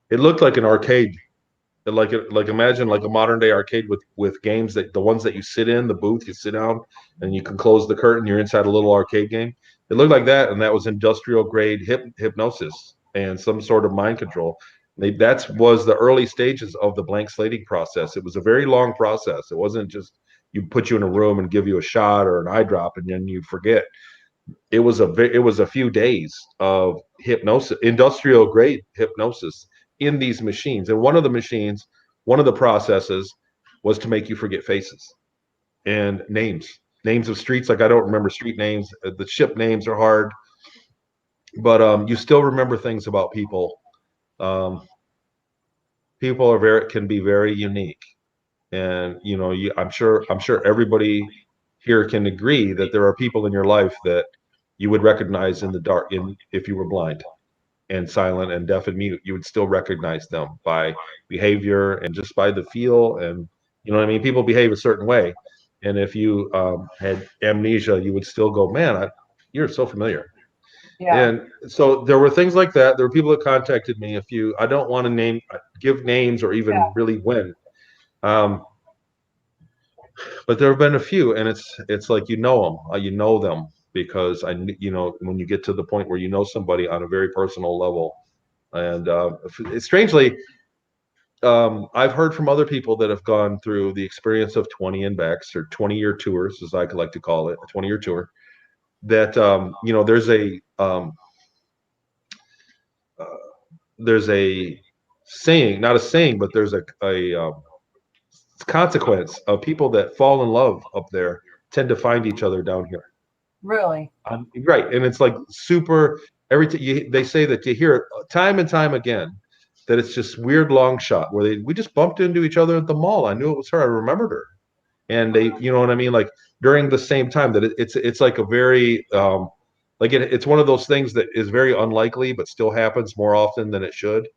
[SPEAKER 2] it looked like an arcade. Like imagine like a modern day arcade with games, that the ones that you sit in the booth, you sit down and you can close the curtain, you're inside a little arcade game. It looked like that, and that was industrial grade hypnosis and some sort of mind control. That was the early stages of the blank slating process. It was a very long process. It wasn't just you put you in a room and give you a shot or an eye drop and then you forget. It was a few days of hypnosis, industrial grade hypnosis in these machines. And one of the processes was to make you forget faces and names of streets. Like, I don't remember street names. The ship names are hard, but you still remember things about people. People can be very unique, and I'm sure everybody here can agree that there are people in your life that you would recognize in the dark, if you were blind and silent and deaf and mute. You would still recognize them by behavior and just by the feel. And you know what I mean? People behave a certain way. And if you had amnesia, you would still go, man, you're so familiar.
[SPEAKER 1] Yeah.
[SPEAKER 2] And so there were things like that. There were people that contacted me. I don't want to give names or even really when. But there have been a few, and it's like, you know them because when you get to the point where you know somebody on a very personal level. And strangely, I've heard from other people that have gone through the experience of 20 and backs, or 20-year tours, as I could like to call it, a 20-year tour, that there's a saying, not a saying, but there's a consequence of people that fall in love up there tend to find each other down here.
[SPEAKER 1] Really?
[SPEAKER 2] Right. And it's like super, they say that you hear it time and time again, that it's just weird long shot where we just bumped into each other at the mall. I knew it was her. I remembered her. And you know what I mean? Like, during the same time, that it's like a very, it's one of those things that is very unlikely, but still happens more often than it should.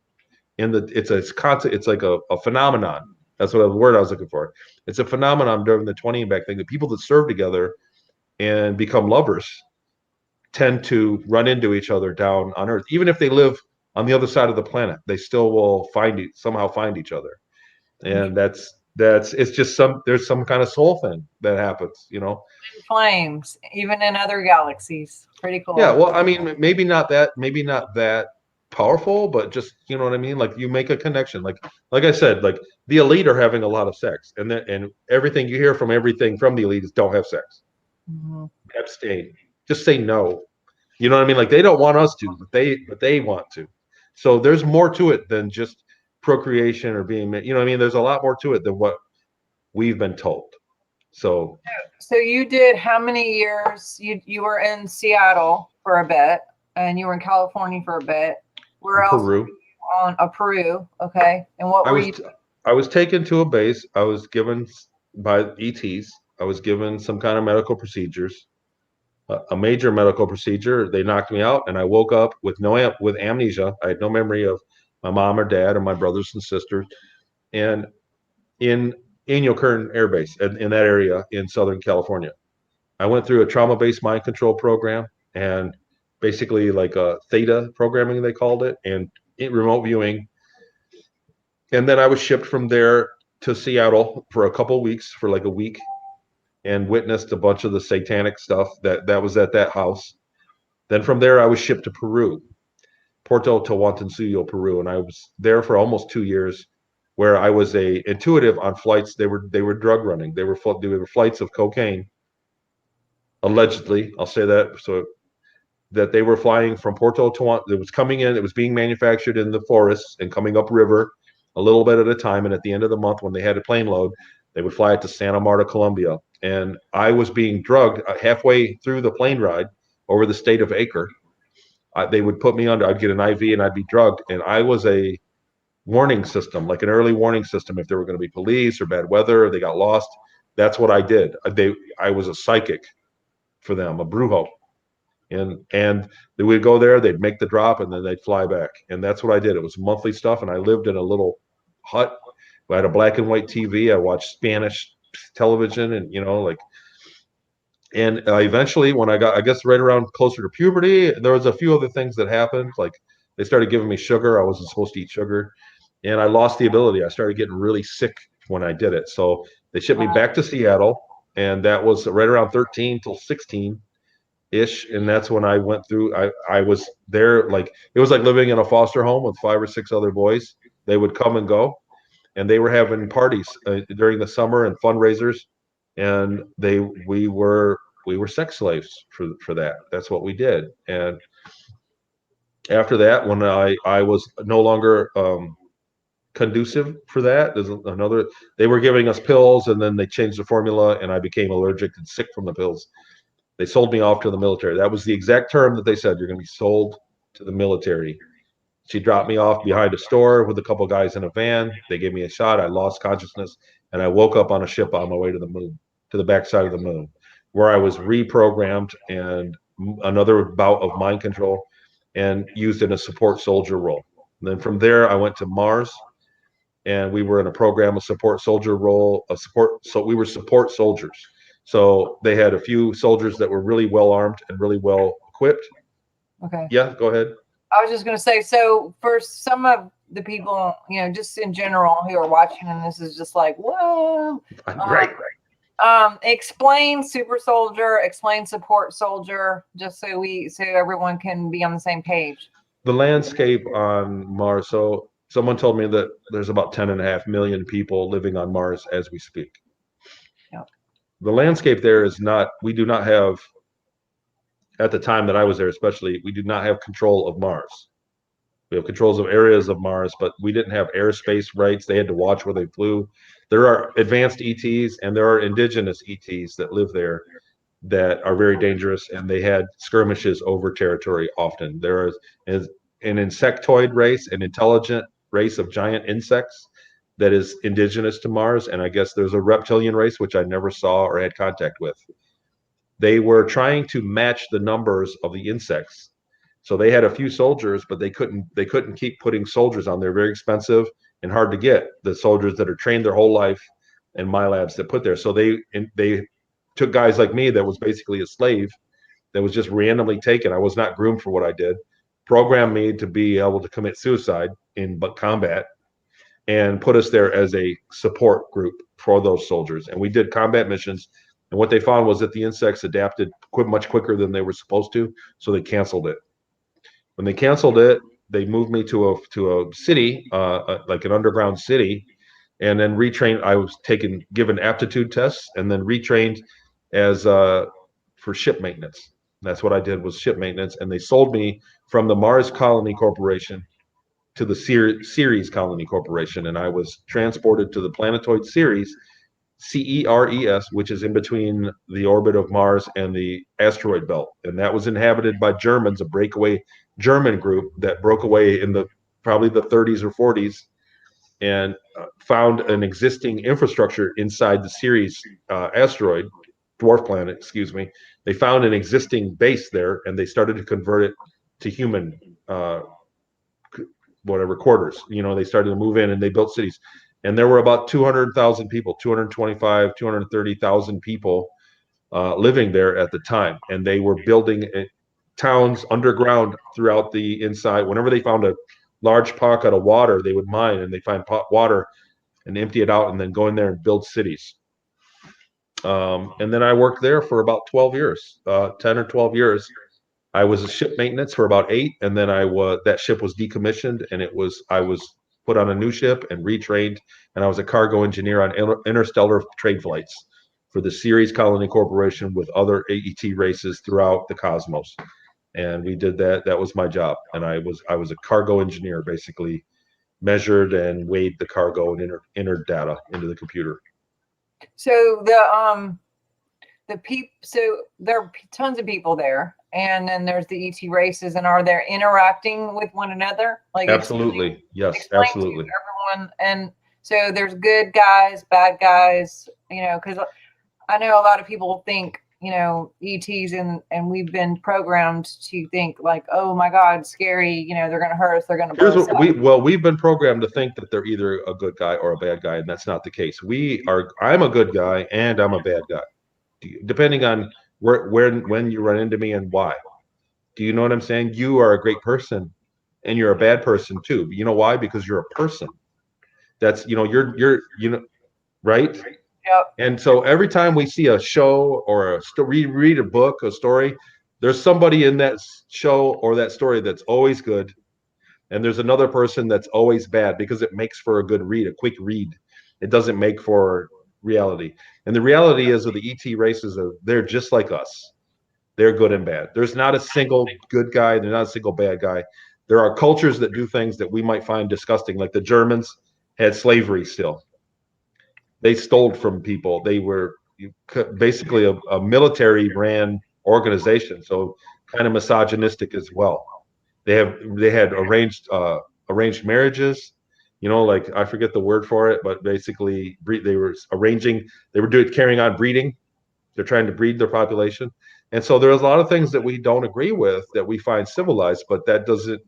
[SPEAKER 2] It's concept. It's like a phenomenon. That's what the word I was looking for. It's a phenomenon during the 20 and back thing, that people that serve together and become lovers tend to run into each other down on Earth. Even if they live on the other side of the planet, they still will somehow find each other. And it's just there's some kind of soul thing that happens,
[SPEAKER 1] Flames, even in other galaxies. Pretty cool.
[SPEAKER 2] Yeah, well, I mean, maybe not that powerful, but just, you know what I mean? Like you make a connection. Like I said, like the elite are having a lot of sex, and everything you hear from everything from the elite is don't have sex,
[SPEAKER 1] Mhm.
[SPEAKER 2] abstain, just say no. You know what I mean? Like they don't want us to, but they want to. So there's more to it than just procreation or being, you know what I mean? There's a lot more to it than what we've been told. So
[SPEAKER 1] So you did how many years? You were in Seattle for a bit, and you were in California for a bit. Where else?
[SPEAKER 2] Peru,
[SPEAKER 1] On Peru, okay. And what
[SPEAKER 2] I
[SPEAKER 1] were
[SPEAKER 2] was
[SPEAKER 1] you?
[SPEAKER 2] I was taken to a base. I was given by ETs. I was given some kind of medical procedures, a major medical procedure. They knocked me out, and I woke up with with amnesia. I had no memory of my mom or dad or my brothers and sisters. And in Inyo Kern Air Base, in that area in Southern California, I went through a trauma-based mind control program, and basically like a theta programming they called it, and remote viewing. And then I was shipped from there to Seattle for a couple weeks, for like a week, and witnessed a bunch of the satanic stuff that was at that house. Then from there, I was shipped to Peru, Porto Tehuantinsuyo, Peru, and I was there for almost 2 years, where I was a intuitive on flights. They were drug running. They were flights of cocaine, allegedly. I'll say that so that they were flying from Porto to it was coming in, it was being manufactured in the forests and coming upriver a little bit at a time. And at the end of the month, when they had a plane load, they would fly it to Santa Marta, Colombia. And I was being drugged halfway through the plane ride over the state of Acre. They would put me under, I'd get an IV and I'd be drugged. And I was a warning system, like an early warning system. If there were going to be police or bad weather, or they got lost, that's what I did. I was a psychic for them, a brujo, and they would go there, they'd make the drop, and then they'd fly back. And that's what I did. It was monthly stuff, and I lived in a little hut. I had a black and white TV. I watched Spanish television, and and eventually, when I got, I guess, right around closer to puberty, there was a few other things that happened. Like they started giving me sugar. I wasn't supposed to eat sugar, and I lost the ability. I started getting really sick when I did it. So they shipped me back to Seattle, and that was right around 13 till 16 ish. And that's when I went through, I was there, like it was like living in a foster home with 5 or 6 other boys. They would come and go, and they were having parties during the summer and fundraisers, and we were sex slaves for that. That's what we did. And after that, when I was no longer conducive for that, there's another, they were giving us pills, and then they changed the formula, and I became allergic and sick from the pills. They sold me off to the military. That was the exact term that they said, you're going to be sold to the military. She dropped me off behind a store with a couple of guys in a van. They gave me a shot. I lost consciousness, and I woke up on a ship on my way to the moon, to the backside of the moon, where I was reprogrammed and another bout of mind control, and used in a support soldier role. And then from there, I went to Mars, and we were in a program, a support soldier role, a support. So we were support soldiers. So they had a few soldiers that were really well armed and really well equipped.
[SPEAKER 1] Okay.
[SPEAKER 2] Yeah, go ahead.
[SPEAKER 1] I was just going to say, so for some of the people, just in general who are watching, and this is just like, whoa.
[SPEAKER 2] Right.
[SPEAKER 1] Explain super soldier, explain support soldier, just so everyone can be on the same page.
[SPEAKER 2] The landscape on Mars. So someone told me that there's about 10.5 million people living on Mars as we speak.
[SPEAKER 1] Yep.
[SPEAKER 2] The landscape there is not, we do not have, at the time that I was there especially, we did not have control of Mars. We have controls of areas of Mars, but we didn't have airspace rights. They had to watch where they flew. There are advanced ETs, and there are indigenous ETs that live there that are very dangerous, and they had skirmishes over territory often. There is an insectoid race, an intelligent race of giant insects that is indigenous to Mars, and I guess there's a reptilian race, which I never saw or had contact with. They were trying to match the numbers of the insects. So they had a few soldiers, but they couldn't keep putting soldiers on. They're very expensive and hard to get. The soldiers that are trained their whole life in my labs that put there. So they took guys like me that was basically a slave that was just randomly taken. I was not groomed for what I did. Programmed me to be able to commit suicide in combat, and put us there as a support group for those soldiers. And we did combat missions. And what they found was that the insects adapted much quicker than they were supposed to. So they canceled it. When they canceled it, they moved me to a city, like an underground city, and then retrained. I was given aptitude tests, and then retrained as for ship maintenance. That's what I did, was ship maintenance, and they sold me from the Mars Colony Corporation to the Ceres Colony Corporation, and I was transported to the planetoid Ceres, CERES, which is in between the orbit of Mars and the asteroid belt, and that was inhabited by Germans, a breakaway German group that broke away in the probably the 30s or 40s, and found an existing infrastructure inside the Ceres asteroid, dwarf planet, excuse me. They found an existing base there, and they started to convert it to human whatever quarters. They started to move in, and they built cities. And there were about 200,000 people, 225, 230,000 people living there at the time. And they were building towns underground throughout the inside. Whenever they found a large pocket of water, they would mine, and they find water and empty it out, and then go in there and build cities. And then I worked there for about 12 years, 10 or 12 years. I was a ship maintenance for about 8, and then that ship was decommissioned, and I was put on a new ship and retrained, and I was a cargo engineer on interstellar trade flights for the Ceres Colony Corporation with other AET races throughout the cosmos. And we did that. That was my job, and I was a cargo engineer, basically measured and weighed the cargo and entered data into the computer.
[SPEAKER 1] So so there are tons of people there, and then there's the ET races, and are they interacting with one another? Like,
[SPEAKER 2] absolutely, yes, absolutely.
[SPEAKER 1] Everyone, and so there's good guys, bad guys, because I know a lot of people think, ETs, and we've been programmed to think like, oh my God, scary, they're going to hurt us, they're going to blow us up.
[SPEAKER 2] We've been programmed to think that they're either a good guy or a bad guy, and that's not the case. I'm a good guy and I'm a bad guy, depending on when you run into me and why. Do you know what I'm saying? You are a great person, and you're a bad person too. You know why? Because you're a person. That's you're right.
[SPEAKER 1] Yep.
[SPEAKER 2] And so every time we see a show or a story, read a book, a story, there's somebody in that show or that story that's always good, and there's another person that's always bad, because it makes for a good read, a quick read. It doesn't make for reality. And the reality is, with the ET races, they're just like us. They're good and bad. There's not a single good guy. There's not a single bad guy. There are cultures that do things that we might find disgusting, like the Germans had slavery still. They stole from people. They were basically a military ran organization, so kind of misogynistic as well. They had arranged marriages, like, I forget the word for it, but basically they were carrying on breeding. They're trying to breed their population. And so there's a lot of things that we don't agree with that we find civilized, but that doesn't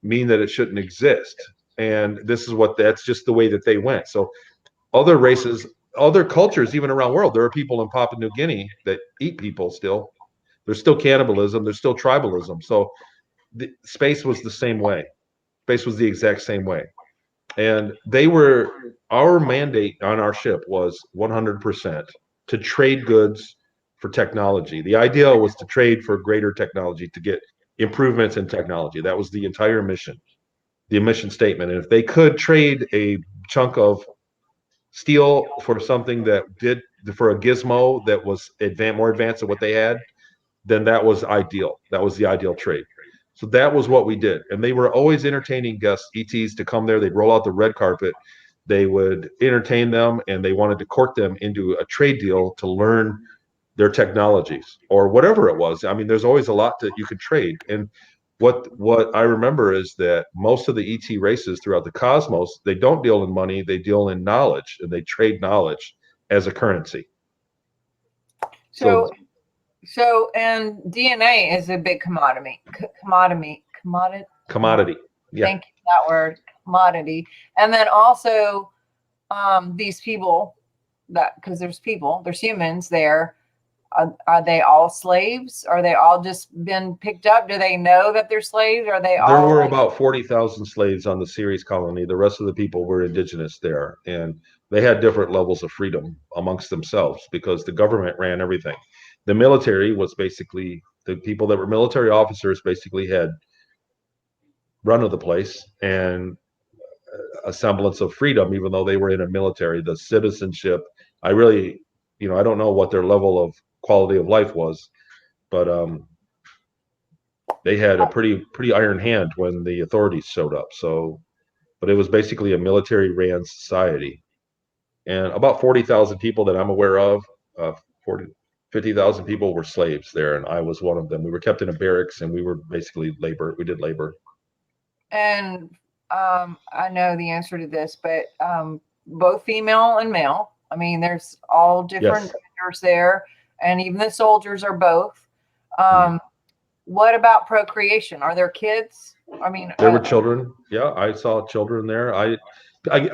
[SPEAKER 2] mean that it shouldn't exist. And that's just the way that they went. So other races, other cultures, even around the world, there are people in Papua New Guinea that eat people still. There's still cannibalism. There's still tribalism. So space was the same way. Space was the exact same way. And our mandate on our ship was 100% to trade goods for technology. The idea was to trade for greater technology, to get improvements in technology. That was the entire mission, the mission statement. And if they could trade a chunk of steel for something for a gizmo that was more advanced than what they had, then that was ideal. That was the ideal trade. So that was what we did. And they were always entertaining guests, ETs, to come there. They'd roll out the red carpet. They would entertain them, and they wanted to court them into a trade deal to learn their technologies or whatever it was. I mean, there's always a lot that you could trade. And what I remember is that most of the ET races throughout the cosmos, they don't deal in money, they deal in knowledge, and they trade knowledge as a currency.
[SPEAKER 1] So and DNA is a big commodity.
[SPEAKER 2] Commodity. Yeah.
[SPEAKER 1] Thank you for that word, commodity. And then also these people, because there's humans there. Are they all slaves? Are they all just been picked up? Do they know that they're slaves? Are they all?
[SPEAKER 2] There were about 40,000 slaves on the Ceres colony. The rest of the people were indigenous there, and they had different levels of freedom amongst themselves because the government ran everything. The military was basically, the people that were military officers basically had run of the place and a semblance of freedom, even though they were in a military. The citizenship, I really, I don't know what their level of quality of life was, but they had a pretty iron hand when the authorities showed up. So, but it was basically a military ran society, and about 40,000 people that I'm aware of, uh, 40, 50,000 people were slaves there, and I was one of them. We were kept in a barracks, and we were basically labor. We did labor.
[SPEAKER 1] And I know the answer to this, but both female and male. I mean, there's all different
[SPEAKER 2] Yes.
[SPEAKER 1] genders there, and even the soldiers are both.
[SPEAKER 2] Mm.
[SPEAKER 1] What about procreation? Are there kids? I mean,
[SPEAKER 2] There were children. Yeah, I saw children there. I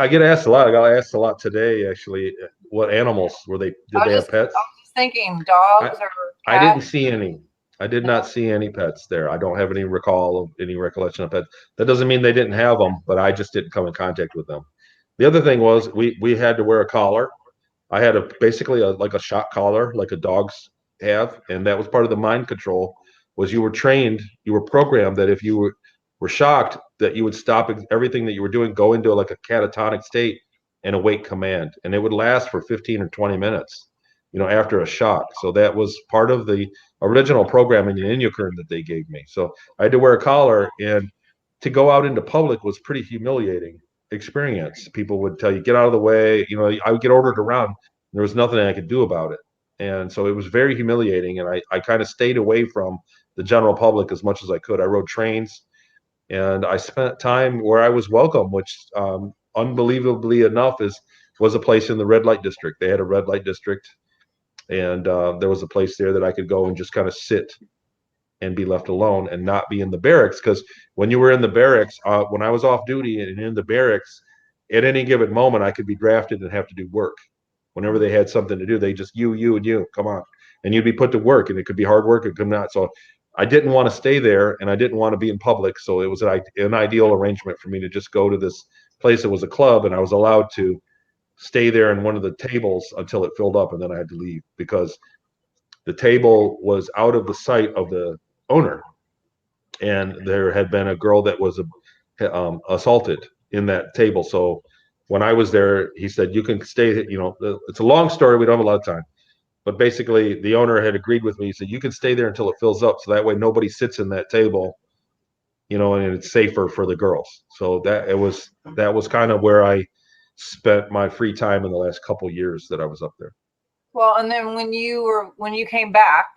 [SPEAKER 2] get asked a lot. I got asked a lot today, actually. What animals were they? Did they have pets?
[SPEAKER 1] I was just thinking
[SPEAKER 2] I,
[SPEAKER 1] dogs or
[SPEAKER 2] I didn't
[SPEAKER 1] cats.
[SPEAKER 2] see any. I did not see any pets there. I don't have any recall of any recollection of pets. That doesn't mean they didn't have them, but I just didn't come in contact with them. The other thing was we had to wear a collar. I had basically like a shock collar, like a dogs have, and that was part of the mind control. Was you were trained, you were programmed that if you were shocked, that you would stop everything that you were doing, go into like a catatonic state, and await command, and it would last for 15 or 20 minutes, after a shock. So that was part of the original programming in Inyokern that they gave me. So I had to wear a collar, and to go out into public was pretty humiliating experience. People would tell you, get out of the way. I would get ordered around. There was nothing I could do about it. And so it was very humiliating. And I kind of stayed away from the general public as much as I could. I rode trains and I spent time where I was welcome, which unbelievably enough was a place in the red light district. They had a red light district, and there was a place there that I could go and just kind of sit and be left alone and not be in the barracks. Because when you were in the barracks, when I was off duty and in the barracks, at any given moment, I could be drafted and have to do work. Whenever they had something to do, they just you and you come on, and you'd be put to work, and it could be hard work, it could not. So I didn't want to stay there, and I didn't want to be in public. So it was an ideal arrangement for me to just go to this place that was a club, and I was allowed to stay there in one of the tables until it filled up, and then I had to leave because the table was out of the sight of the owner, and there had been a girl that was assaulted in that table. So when I was there, he said, "You can stay." It's a long story. We don't have a lot of time, but basically, the owner had agreed with me. He said, "You can stay there until it fills up, so that way nobody sits in that table, and it's safer for the girls." So that was kind of where I spent my free time in the last couple years that I was up there.
[SPEAKER 1] Well, and then when you came back,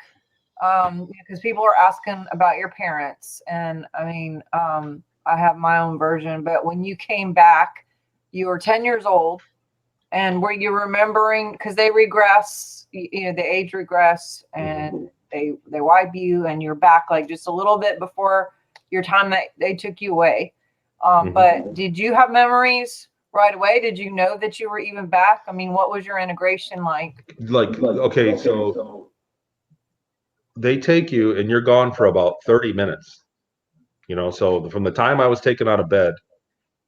[SPEAKER 1] because people are asking about your parents, and I mean, I have my own version, but when you came back, you were 10 years old, and were you remembering, because they regress, the age regress, and they wipe you, and you're back like just a little bit before your time that they took you away. But did you have memories right away? Did you know that you were even back? I mean, what was your integration like?
[SPEAKER 2] Okay, so they take you and you're gone for about 30 minutes. So from the time I was taken out of bed,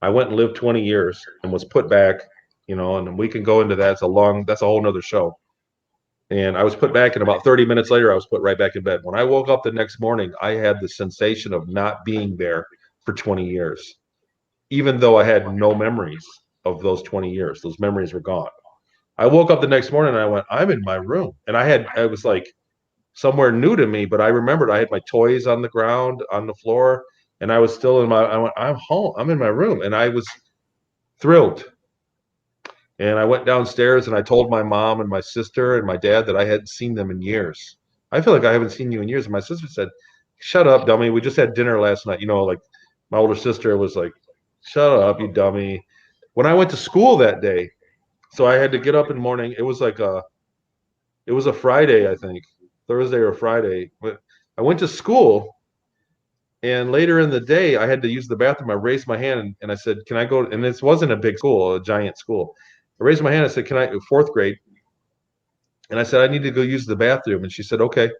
[SPEAKER 2] I went and lived 20 years and was put back, and we can go into that. That's a whole nother show. And I was put back, and about 30 minutes later, I was put right back in bed. When I woke up the next morning, I had the sensation of not being there for 20 years, even though I had no memories of those 20 years. Those memories were gone. I woke up the next morning and I went, I'm in my room. And I was like somewhere new to me, but I remembered I had my toys on the ground, on the floor, and I was still I went, I'm home. I'm in my room. And I was thrilled. And I went downstairs and I told my mom and my sister and my dad that I hadn't seen them in years. I feel like I haven't seen you in years. And my sister said, shut up, dummy. We just had dinner last night. Like my older sister was like, shut up, you dummy. When I went to school that day, so I had to get up in the morning. It was a Friday, I think, Thursday or Friday. But I went to school, and later in the day, I had to use the bathroom. I raised my hand and I said, "Can I go?" And this wasn't a big school, a giant school. I raised my hand. I said, "Can I?" Fourth grade, and I said, "I need to go use the bathroom." And she said, "Okay."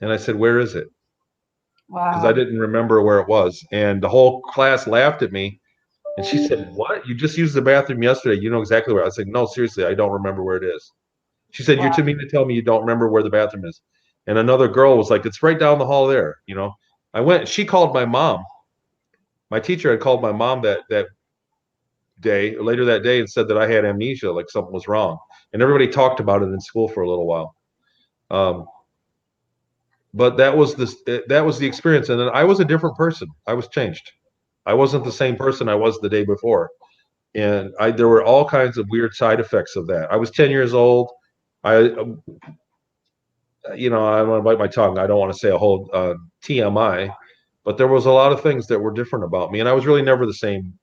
[SPEAKER 2] And I said, "Where is it?" Because I
[SPEAKER 1] Wow.
[SPEAKER 2] didn't remember where it was. And the whole class laughed at me. And she said, "What? You just used the bathroom yesterday. You know exactly where." I said, "No, seriously, I don't remember where it is." She said, "You're
[SPEAKER 1] Wow.
[SPEAKER 2] too mean to tell me you don't remember where the bathroom is." And another girl was like, "It's right down the hall there." I went, she called my mom, My teacher had called my mom that day, later that day, and said that I had amnesia, like something was wrong. And everybody talked about it in school for a little while. Um, but that was the experience. And then I was a different person. I was changed. I wasn't the same person I was the day before. And there were all kinds of weird side effects of that. I was 10 years old. I, I want to bite my tongue. I don't want to say a whole TMI, but there was a lot of things that were different about me. And I was really never the same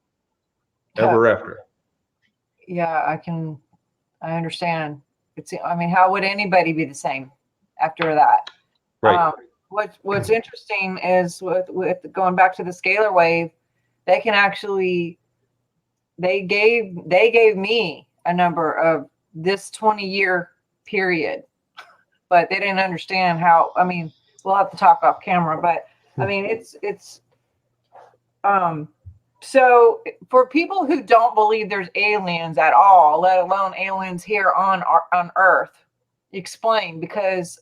[SPEAKER 2] ever after.
[SPEAKER 1] Yeah, I understand. I mean, how would anybody be the same after that?
[SPEAKER 2] Right.
[SPEAKER 1] What's interesting is with going back to the scalar wave, they can actually, they gave me a number of this 20-year period, but they didn't understand how. I mean, we'll have to talk off camera, but I mean, it's so for people who don't believe there's aliens at all, let alone aliens here on Earth, explain, because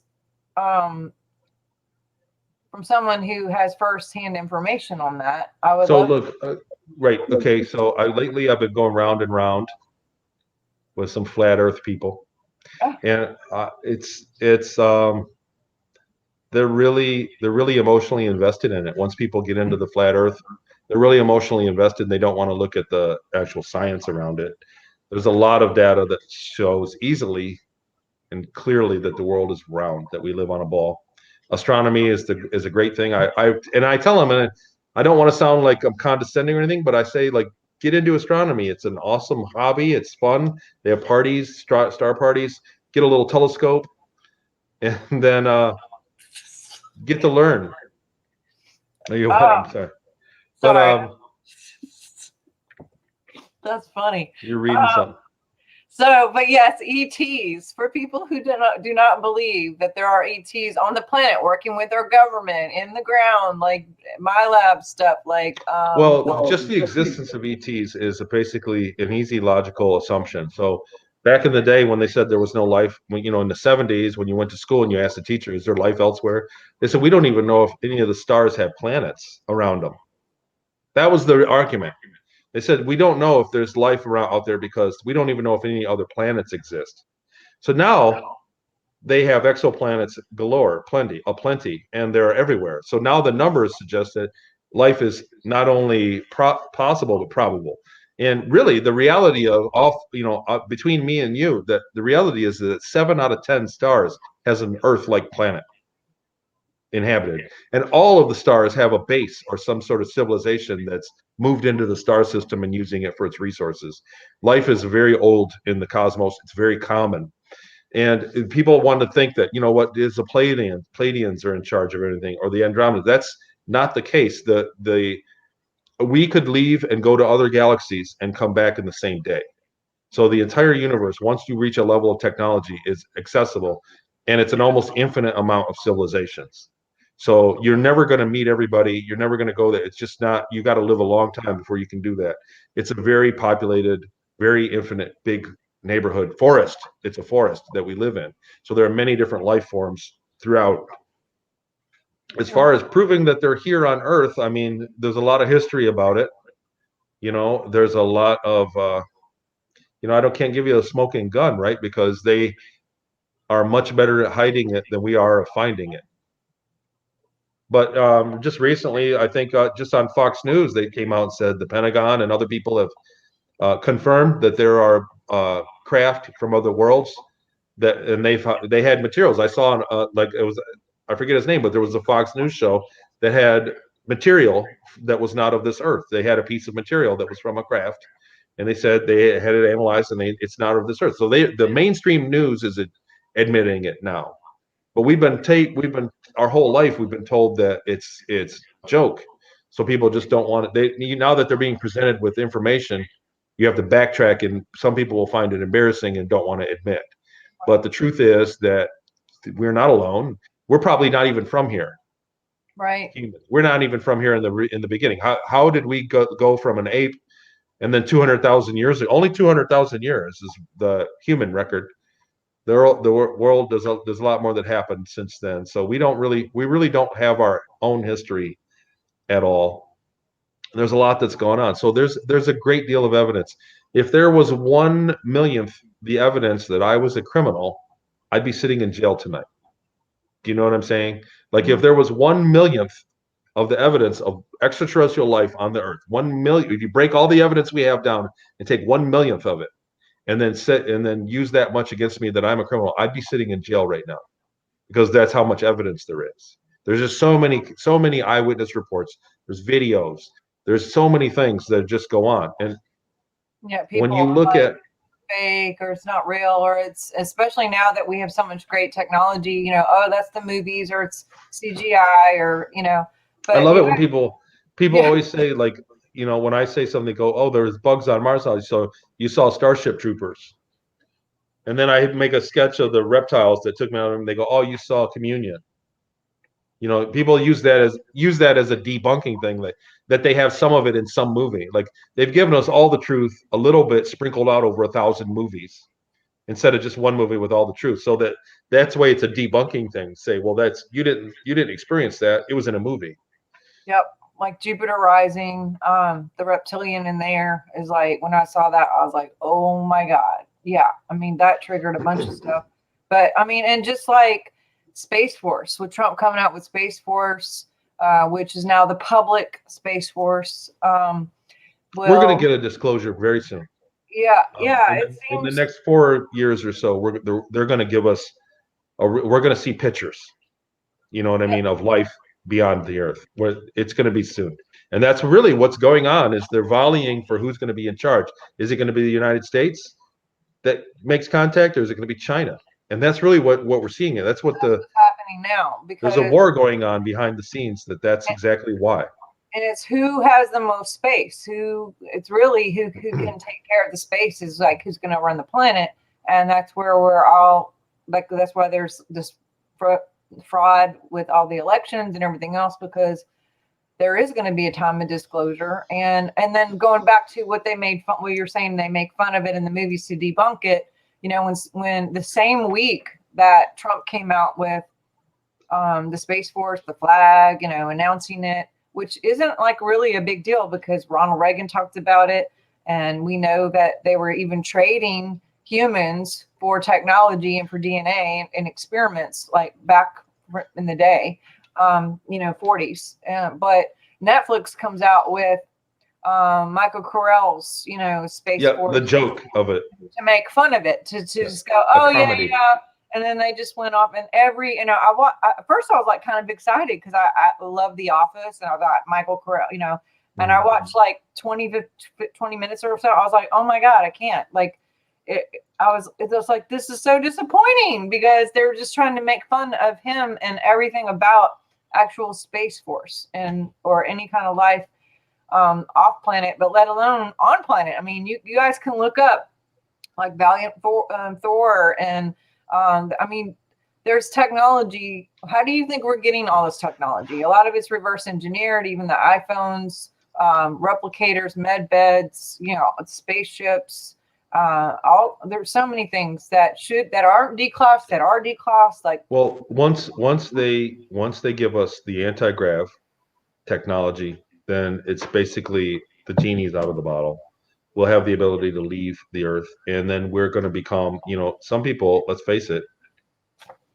[SPEAKER 1] from someone who has firsthand information on that, I would
[SPEAKER 2] So
[SPEAKER 1] love.
[SPEAKER 2] look, right. Okay. So lately I've been going round and round with some flat Earth people, and they're really emotionally invested in it. Once people get into the flat Earth, they're really emotionally invested. And they don't want to look at the actual science around it. There's a lot of data that shows easily and clearly that the world is round, that we live on a ball. Astronomy is a great thing. I tell them, and I don't want to sound like I'm condescending or anything, but I say, like, get into astronomy. It's an awesome hobby. It's fun. They have parties, star parties. Get a little telescope, and then get to learn. I'm sorry, but
[SPEAKER 1] Sorry, that's funny.
[SPEAKER 2] you're reading something.
[SPEAKER 1] So, but yes, ETs, for people who do not believe that there are ETs on the planet working with our government in the ground, like my lab stuff, like
[SPEAKER 2] Well, just the existence of ETs is basically an easy logical assumption. So back in the day when they said there was no life, in the 70s, when you went to school and you asked the teacher, is there life elsewhere? They said, we don't even know if any of the stars have planets around them. That was the argument. They said, we don't know if there's life around out there because we don't even know if any other planets exist. So now they have exoplanets galore, plenty, and they're everywhere. So now the numbers suggest that life is not only possible but probable. And really, the reality of between me and you, that the reality is that 7 out of 10 stars has an Earth-like planet inhabited, and all of the stars have a base or some sort of civilization that's moved into the star system and using it for its resources. Life is very old in the cosmos. It's very common. And people want to think that, what is the Pleiadians are in charge of everything, or the Andromeda. That's not the case. We could leave and go to other galaxies and come back in the same day. So the entire universe, once you reach a level of technology, is accessible, and it's an almost infinite amount of civilizations. So you're never going to meet everybody. You're never going to go there. It's just not. You got to live a long time before you can do that. It's a very populated, very infinite, big neighborhood forest. It's a forest that we live in. So there are many different life forms throughout. As far as proving that they're here on Earth, I mean, there's a lot of history about it. There's a lot of can't give you a smoking gun, right? Because they are much better at hiding it than we are of finding it. But just recently, I think just on Fox News, they came out and said the Pentagon and other people have confirmed that there are craft from other worlds and they had materials. I saw like it was, I forget his name, but there was a Fox News show that had material that was not of this earth. They had a piece of material that was from a craft, and they said they had it analyzed and it's not of this earth. So the mainstream news is admitting it now. But we've been our whole life we've been told that it's a joke. So people just don't want it. Now that they're being presented with information, you have to backtrack, and some people will find it embarrassing and don't want to admit. But the truth is that we're not alone. We're probably not even from here.
[SPEAKER 1] right.
[SPEAKER 2] We're not even from here in the beginning. How did we go from an ape, and then 200,000 years ago, only 200,000 years is the human record. The world, there's a lot more that happened since then. So we really don't have our own history at all. There's a lot that's going on. So there's a great deal of evidence. If there was 1 millionth the evidence that I was a criminal, I'd be sitting in jail tonight. Do you know what I'm saying? Like if there was 1 millionth of the evidence of extraterrestrial life on the earth, 1 million, if you break all the evidence we have down and take 1 millionth of it and then use that much against me that I'm a criminal, I'd be sitting in jail right now because that's how much evidence there is. There's just so many eyewitness reports. There's videos. There's so many things that just go on. And
[SPEAKER 1] Yeah,
[SPEAKER 2] when
[SPEAKER 1] people
[SPEAKER 2] you
[SPEAKER 1] are
[SPEAKER 2] look
[SPEAKER 1] like
[SPEAKER 2] at,
[SPEAKER 1] fake or it's not real, or it's, especially now that we have so much great technology, you know, oh, that's the movies, or it's CGI, or, you know,
[SPEAKER 2] I
[SPEAKER 1] but
[SPEAKER 2] love
[SPEAKER 1] you,
[SPEAKER 2] it when people
[SPEAKER 1] yeah,
[SPEAKER 2] always say, like, when I say something, they go, "Oh, there's bugs on Mars." So you saw Starship Troopers, and then I make a sketch of the reptiles that took me out, and they go, "Oh, you saw Communion." People use that as a debunking thing, that they have some of it in some movie. Like they've given us all the truth a little bit sprinkled out over 1,000 movies instead of just one movie with all the truth. So that's why it's a debunking thing. Say, well, that's you didn't experience that. It was in a movie.
[SPEAKER 1] yep, like Jupiter Rising, the reptilian in there is like, when I saw that, I was like, oh my God. Yeah. I mean, that triggered a bunch of stuff. But I mean, and just like Space Force, with Trump coming out with Space Force, which is now the public Space Force,
[SPEAKER 2] We're going to
[SPEAKER 1] will,
[SPEAKER 2] get a disclosure very soon.
[SPEAKER 1] yeah, yeah,
[SPEAKER 2] In,
[SPEAKER 1] it
[SPEAKER 2] in the
[SPEAKER 1] seems,
[SPEAKER 2] next 4 years or so, they're going to give us we're going to see pictures. You know what I
[SPEAKER 1] yeah,
[SPEAKER 2] mean, of life beyond the earth. Where it's going to be soon, and that's really what's going on. Is they're volleying for who's going to be in charge. Is it going to be the United States that makes contact, or is it going to be China? And that's really what we're seeing. That's what
[SPEAKER 1] that's what's happening now,
[SPEAKER 2] there's a
[SPEAKER 1] because
[SPEAKER 2] war going on behind the scenes. That's exactly why.
[SPEAKER 1] and it's who has the most space, who, it's really who can take care of the space, is like who's going to run the planet. And that's where we're all like, that's why there's this fraud with all the elections and everything else, because there is going to be a time of disclosure. And then going back to what they made fun, what you're saying, they make fun of it in the movies to debunk it. You know, when the same week that Trump came out with the Space Force, the flag, you know, announcing it, which isn't like really a big deal because Ronald Reagan talked about it. And we know that they were even trading humans for technology and for DNA and experiments, like back in the day, you know, 40s. But Netflix comes out with Michael Correll's, you know, Space
[SPEAKER 2] Yeah, the
[SPEAKER 1] Force,
[SPEAKER 2] joke of it.
[SPEAKER 1] to make fun of it, to
[SPEAKER 2] Yeah,
[SPEAKER 1] just go,
[SPEAKER 2] a
[SPEAKER 1] oh yeah,
[SPEAKER 2] comedy.
[SPEAKER 1] yeah. And then they just went off, and every, you know, first I was like kind of excited because I love The Office, and I thought Michael Correll, you know, and I watched like 20 minutes or so. I was like, oh my God, I can't. Like, it was like, this is so disappointing, because they were just trying to make fun of him and everything about actual Space Force and or any kind of life off planet, but let alone on planet. I mean, you guys can look up like Valiant Thor, and I mean, there's technology. How do you think we're getting all this technology? A lot of it's reverse engineered, even the iPhones, replicators, med beds, you know, spaceships. All there's so many things that aren't declassed, that are declassed. Like,
[SPEAKER 2] Well, once they give us the anti-grav technology, then it's basically the genie's out of the bottle. We'll have the ability to leave the earth, and then we're going to become, some people, let's face it,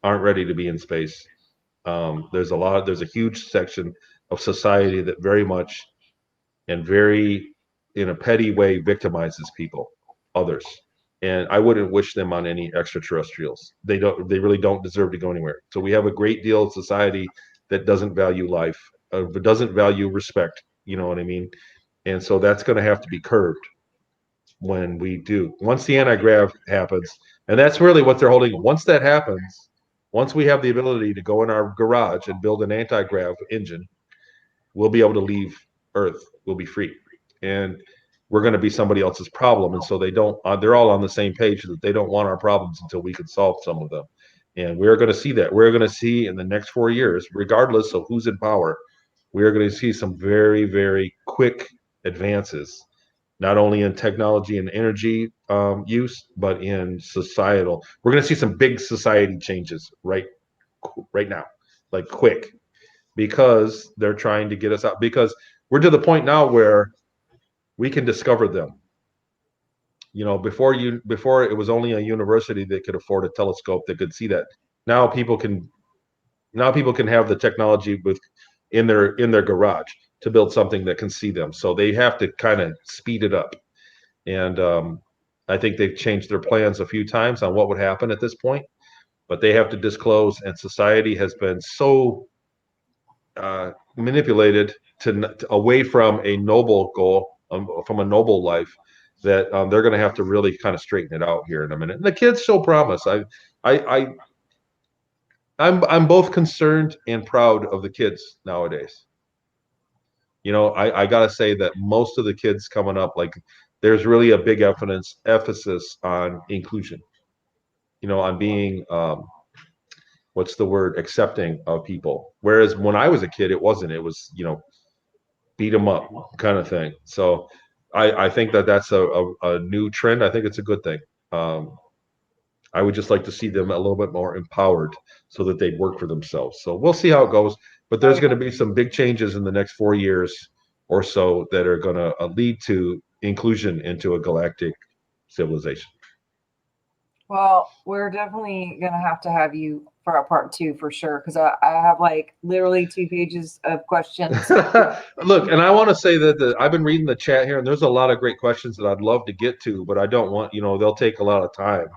[SPEAKER 2] aren't ready to be in space. There's a huge section of society that very much and very, in a petty way, victimizes others. And I wouldn't wish them on any extraterrestrials. They really don't deserve to go anywhere. So we have a great deal of society that doesn't value life, but doesn't value respect. You know what I mean? And so that's going to have to be curbed when we do. Once the anti-grav happens, and that's really what they're holding. Once that happens, once we have the ability to go in our garage and build an anti-grav engine, we'll be able to leave Earth. We'll be free, and we're going to be somebody else's problem. And so they don't. They're all on the same page that they don't want our problems until we can solve some of them. And we're going to see that. We're going to see in the next 4 years, regardless of who's in power, we are going to see some very, very quick advances, not only in technology and energy use, but in societal. We're going to see some big society changes right now, like quick, because they're trying to get us out. Because we're to the point now where we can discover them. You know, before it was only a university that could afford a telescope that could see that. Now people can have the technology in their garage to build something that can see them. So they have to kind of speed it up. And I think they've changed their plans a few times on what would happen at this point, but they have to disclose. And society has been so manipulated to away from a noble goal, from a noble life, that they're going to have to really kind of straighten it out here in a minute. And the kids show promise. I'm both concerned and proud of the kids nowadays. You know, I gotta say that most of the kids coming up, like, there's really a big emphasis on inclusion. You know, on being what's the word, accepting of people. Whereas when I was a kid, it wasn't. It was, you know, beat them up kind of thing. So I think that that's a new trend. I think it's a good thing. I would just like to see them a little bit more empowered so that they work for themselves. So we'll see how it goes. But there's going to be some big changes in the next 4 years or so that are going to lead to inclusion into a galactic civilization.
[SPEAKER 1] Well, we're definitely going to have you for a part 2 for sure, because I have like literally 2 pages of questions.
[SPEAKER 2] Look, and I want to say that I've been reading the chat here, and there's a lot of great questions that I'd love to get to, but I don't want, you know, they'll take a lot of time.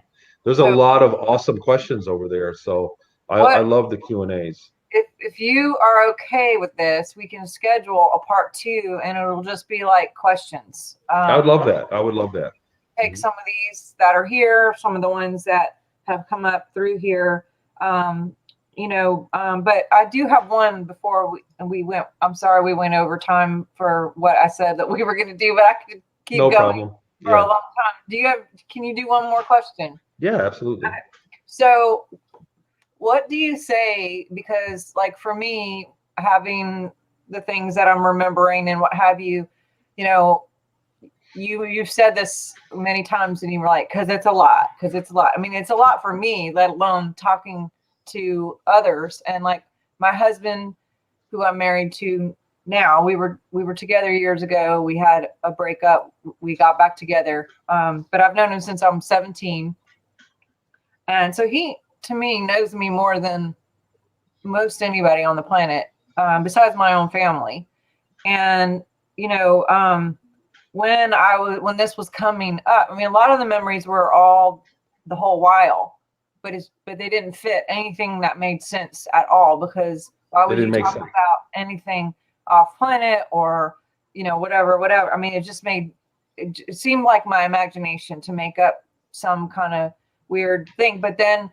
[SPEAKER 2] There's a lot of awesome questions over there, so I love the Q&As.
[SPEAKER 1] If you are okay with this, we can schedule a part 2, and it'll just be like questions.
[SPEAKER 2] I would love that. I would love that.
[SPEAKER 1] Take some of these that are here, some of the ones that have come up through here, you know, but I do have one before we went. I'm sorry we went over time for what I said that we were going to do, but I could keep going for a long time. Can you do one more question?
[SPEAKER 2] Yeah, absolutely.
[SPEAKER 1] Okay. So what do you say? Because like for me, having the things that I'm remembering and what have you, you know, you've said this many times and you were like, because it's a lot. I mean, it's a lot for me, let alone talking to others. And like my husband, who I'm married to now, we were together years ago. We had a breakup. We got back together. But I've known him since I'm 17. And so he, to me, knows me more than most anybody on the planet, besides my own family. And, you know, when this was coming up, I mean, a lot of the memories were all the whole while, but they didn't fit anything that made sense at all, because why would you talk about anything off planet or, you know, whatever. I mean, it seemed like my imagination to make up some kind of weird thing, but then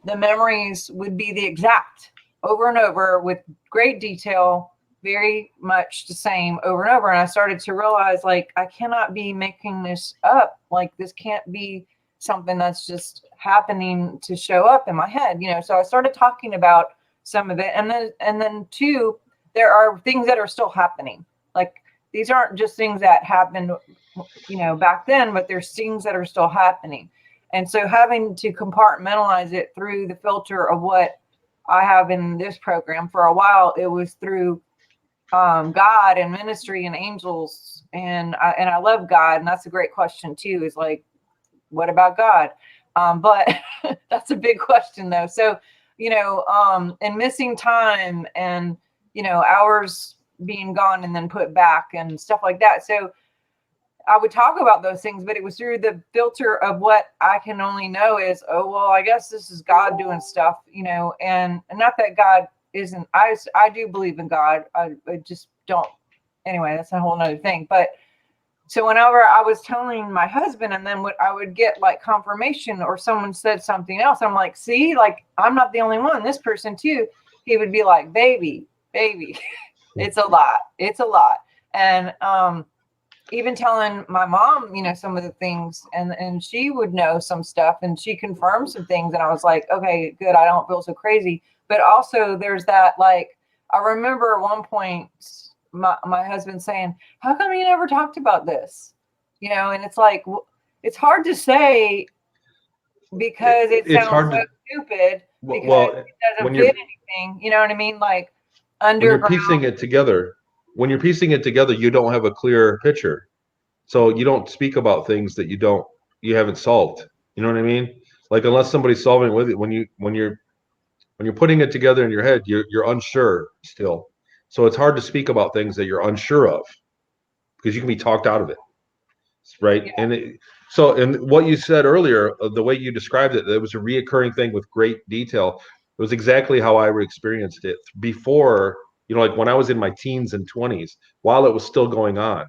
[SPEAKER 1] the memories would be the exact over and over with great detail, very much the same over and over. And I started to realize, like, I cannot be making this up. Like, this can't be something that's just happening to show up in my head, you know? So I started talking about some of it. And then too, there are things that are still happening. Like, these aren't just things that happened, you know, back then, but there's things that are still happening. And so having to compartmentalize it through the filter of what I have in this program, for a while, it was through God and ministry and angels, and I love God, and that's a great question too, is like, what about God? But that's a big question though. So, you know, and missing time, and, you know, hours being gone and then put back and stuff like that. So I would talk about those things, but it was through the filter of what I can only know is, oh, well, I guess this is God doing stuff, you know, and not that God isn't, I do believe in God. I just don't. Anyway, that's a whole nother thing. But so whenever I was telling my husband, and then I would get like confirmation or someone said something else, I'm like, see, like, I'm not the only one. This person too. He would be like, baby, it's a lot. And even telling my mom, you know, some of the things, and she would know some stuff, and she confirmed some things, and I was like, okay, good, I don't feel so crazy. But also there's that, like, I remember at one point my husband saying, how come you never talked about this? You know, and it's like, it's hard to say because it sounds so stupid, because it doesn't fit anything, you know what I mean? Like, underground.
[SPEAKER 2] When you're piecing it together, when you're piecing it together, you don't have a clear picture. So you don't speak about things that you haven't solved. You know what I mean? Like unless somebody's solving it with it, when you're putting it together in your head, you're unsure still. So it's hard to speak about things that you're unsure of because you can be talked out of it, right?
[SPEAKER 1] Yeah.
[SPEAKER 2] And what you said earlier, the way you described it, it was a reoccurring thing with great detail. It was exactly how I experienced it before, like when I was in my teens and 20s, while it was still going on.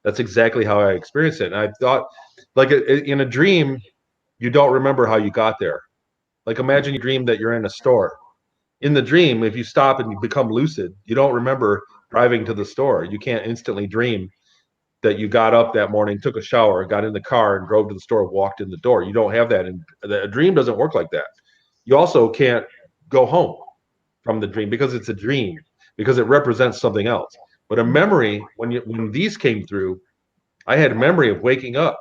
[SPEAKER 2] That's exactly how I experienced it. And I thought, like in a dream, you don't remember how you got there. Like imagine you dream that you're in a store. In the dream, if you stop and you become lucid, you don't remember driving to the store. You can't instantly dream that you got up that morning, took a shower, got in the car, and drove to the store, walked in the door. You don't have that. And a dream doesn't work like that. You also can't go home from the dream because it's a dream, because it represents something else. But a memory, when these came through, I had a memory of waking up,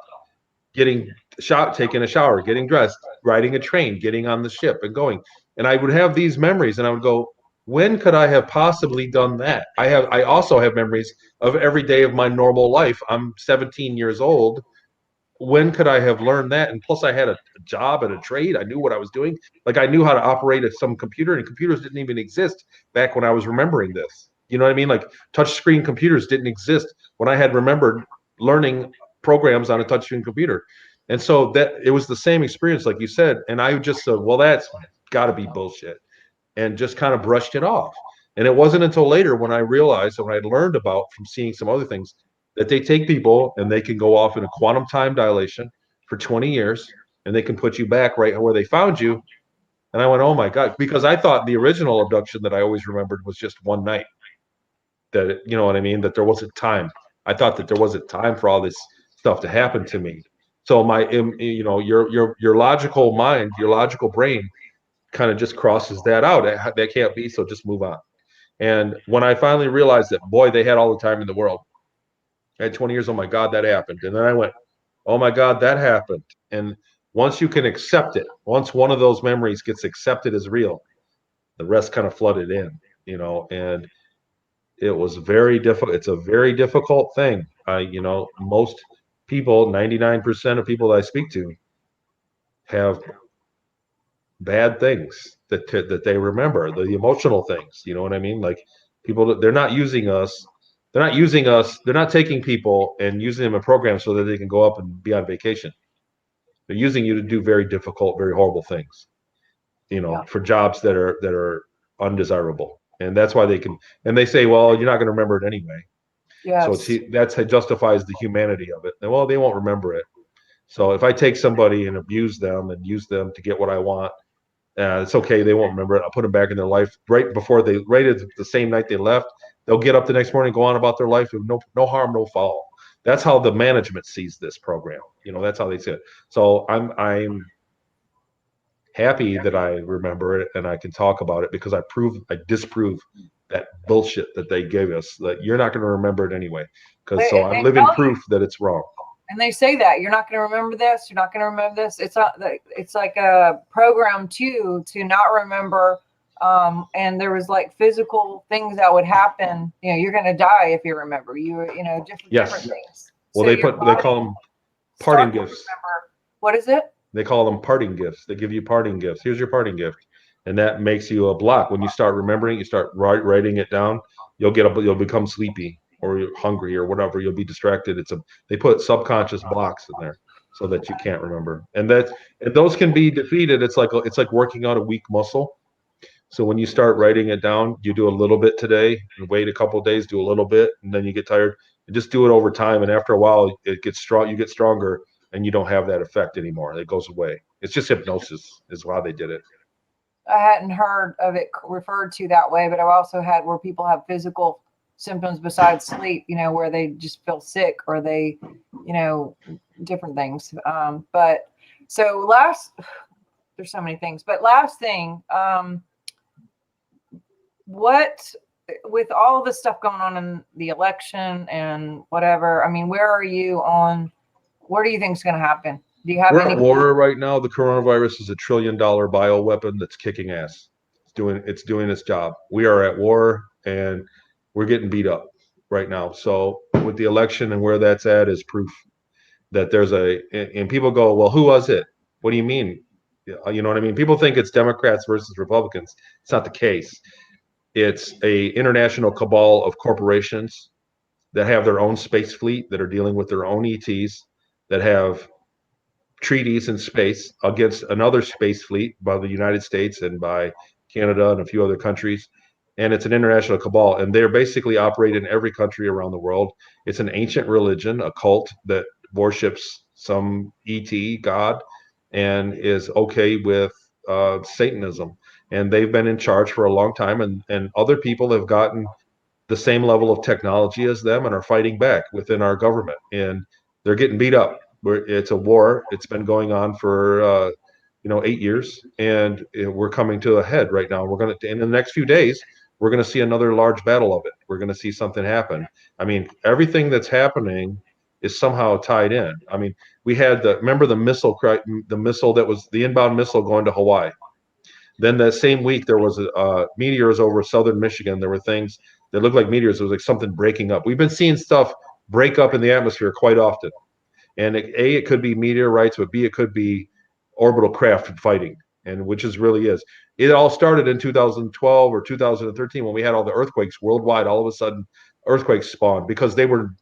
[SPEAKER 2] taking a shower, getting dressed, riding a train, getting on the ship and going. And I would have these memories and I would go, when could I have possibly done that? I also have memories of every day of my normal life. I'm 17 years old. When could I have learned that? And plus I had a job and a trade. I knew what I was doing. Like I knew how to operate some computer, and computers didn't even exist back when I was remembering this. You know what I mean? Like touch screen computers didn't exist when I had remembered learning programs on a touchscreen computer. And so that it was the same experience, like you said. And I just said, well, that's got to be bullshit, and just kind of brushed it off. And it wasn't until later when I realized, and I learned about from seeing some other things, that they take people and they can go off in a quantum time dilation for 20 years and they can put you back right where they found you. And I went, oh my God, because I thought the original abduction that I always remembered was just one night. You know what I mean? That there wasn't time. I thought that there wasn't time for all this stuff to happen to me. So your logical mind, your logical brain kind of just crosses that out. That can't be. So just move on. And when I finally realized that, boy, they had all the time in the world. I had 20 years. Oh my God, that happened. And then I went, oh my God, that happened. And once you can accept it, once one of those memories gets accepted as real, the rest kind of flooded in, and it was very difficult. It's a very difficult thing. Most people, 99% of people that I speak to have bad things that they remember, the emotional things. You know what I mean? Like people, they're not using us. They're not using us. They're not taking people and using them in programs so that they can go up and be on vacation. They're using you to do very difficult, very horrible things.
[SPEAKER 1] Yeah.
[SPEAKER 2] For jobs that are undesirable, and that's why they can. And they say, well, you're not going to remember it anyway. So
[SPEAKER 1] Yes.
[SPEAKER 2] that's how justifies the humanity of it. And well, they won't remember it. So if I take somebody and abuse them and use them to get what I want, it's okay. They won't remember it. I'll put them back in their life right at the same night they left. They'll get up the next morning, go on about their life with no harm, no foul. That's how the management sees this program. That's how they see it. So I'm happy that I remember it and I can talk about it because I disprove that bullshit that they gave us, that you're not going to remember it anyway. So I'm living proof that it's wrong.
[SPEAKER 1] And they say that you're not going to remember this. You're not going to remember this. It's like a program to not remember. And there was like physical things that would happen. You're going to die if you remember. Different things.
[SPEAKER 2] Well,
[SPEAKER 1] so
[SPEAKER 2] they call them parting gifts.
[SPEAKER 1] What is it?
[SPEAKER 2] They call them parting gifts. They give you parting gifts. Here's your parting gift, and that makes you a block. When you start remembering, you start writing it down. You'll become sleepy or you're hungry or whatever. You'll be distracted. They put subconscious blocks in there so that you can't remember, and those can be defeated. It's like working out a weak muscle. So when you start writing it down, you do a little bit today, and wait a couple of days, do a little bit, and then you get tired. And just do it over time, and after a while, it gets strong. You get stronger, and you don't have that effect anymore. It goes away. It's just hypnosis is why they did it.
[SPEAKER 1] I hadn't heard of it referred to that way, but I've also had where people have physical symptoms besides sleep, where they just feel sick or they, different things. But so there's so many things, but last thing, what, with all this stuff going on in the election and whatever, I mean, where do you think is going to happen? Do you have
[SPEAKER 2] We're at war right now. The coronavirus is $1 trillion bioweapon that's kicking ass. It's doing its job. We are at war and we're getting beat up. right now. So with the election and where that's at is proof that there's and people go, well, who was it? What do you mean? You know what I mean? People think it's Democrats versus Republicans. It's not the case. It's a international cabal of corporations that have their own space fleet, that are dealing with their own ETs, that have treaties in space against another space fleet by the United States and by Canada and a few other countries. And it's an international cabal, and they're basically operating in every country around the world. It's an ancient religion, a cult that worships some ET god and is okay with Satanism. And they've been in charge for a long time, and other people have gotten the same level of technology as them and are fighting back within our government. And they're getting beat up. It's a war. It's been going on for 8 years, and we're coming to a head right now. We're going to, in the next few days, we're going to see another large battle of it. We're going to see something happen. I mean, everything that's happening is somehow tied in. I mean, we had remember the missile that was the inbound missile going to Hawaii. Then that same week, there was meteors over southern Michigan. There were things that looked like meteors. It was like something breaking up. We've been seeing stuff break up in the atmosphere quite often. And it could be meteorites, but B, it could be orbital craft fighting, and which is really is. It all started in 2012 or 2013 when we had all the earthquakes worldwide. All of a sudden, earthquakes spawned because they were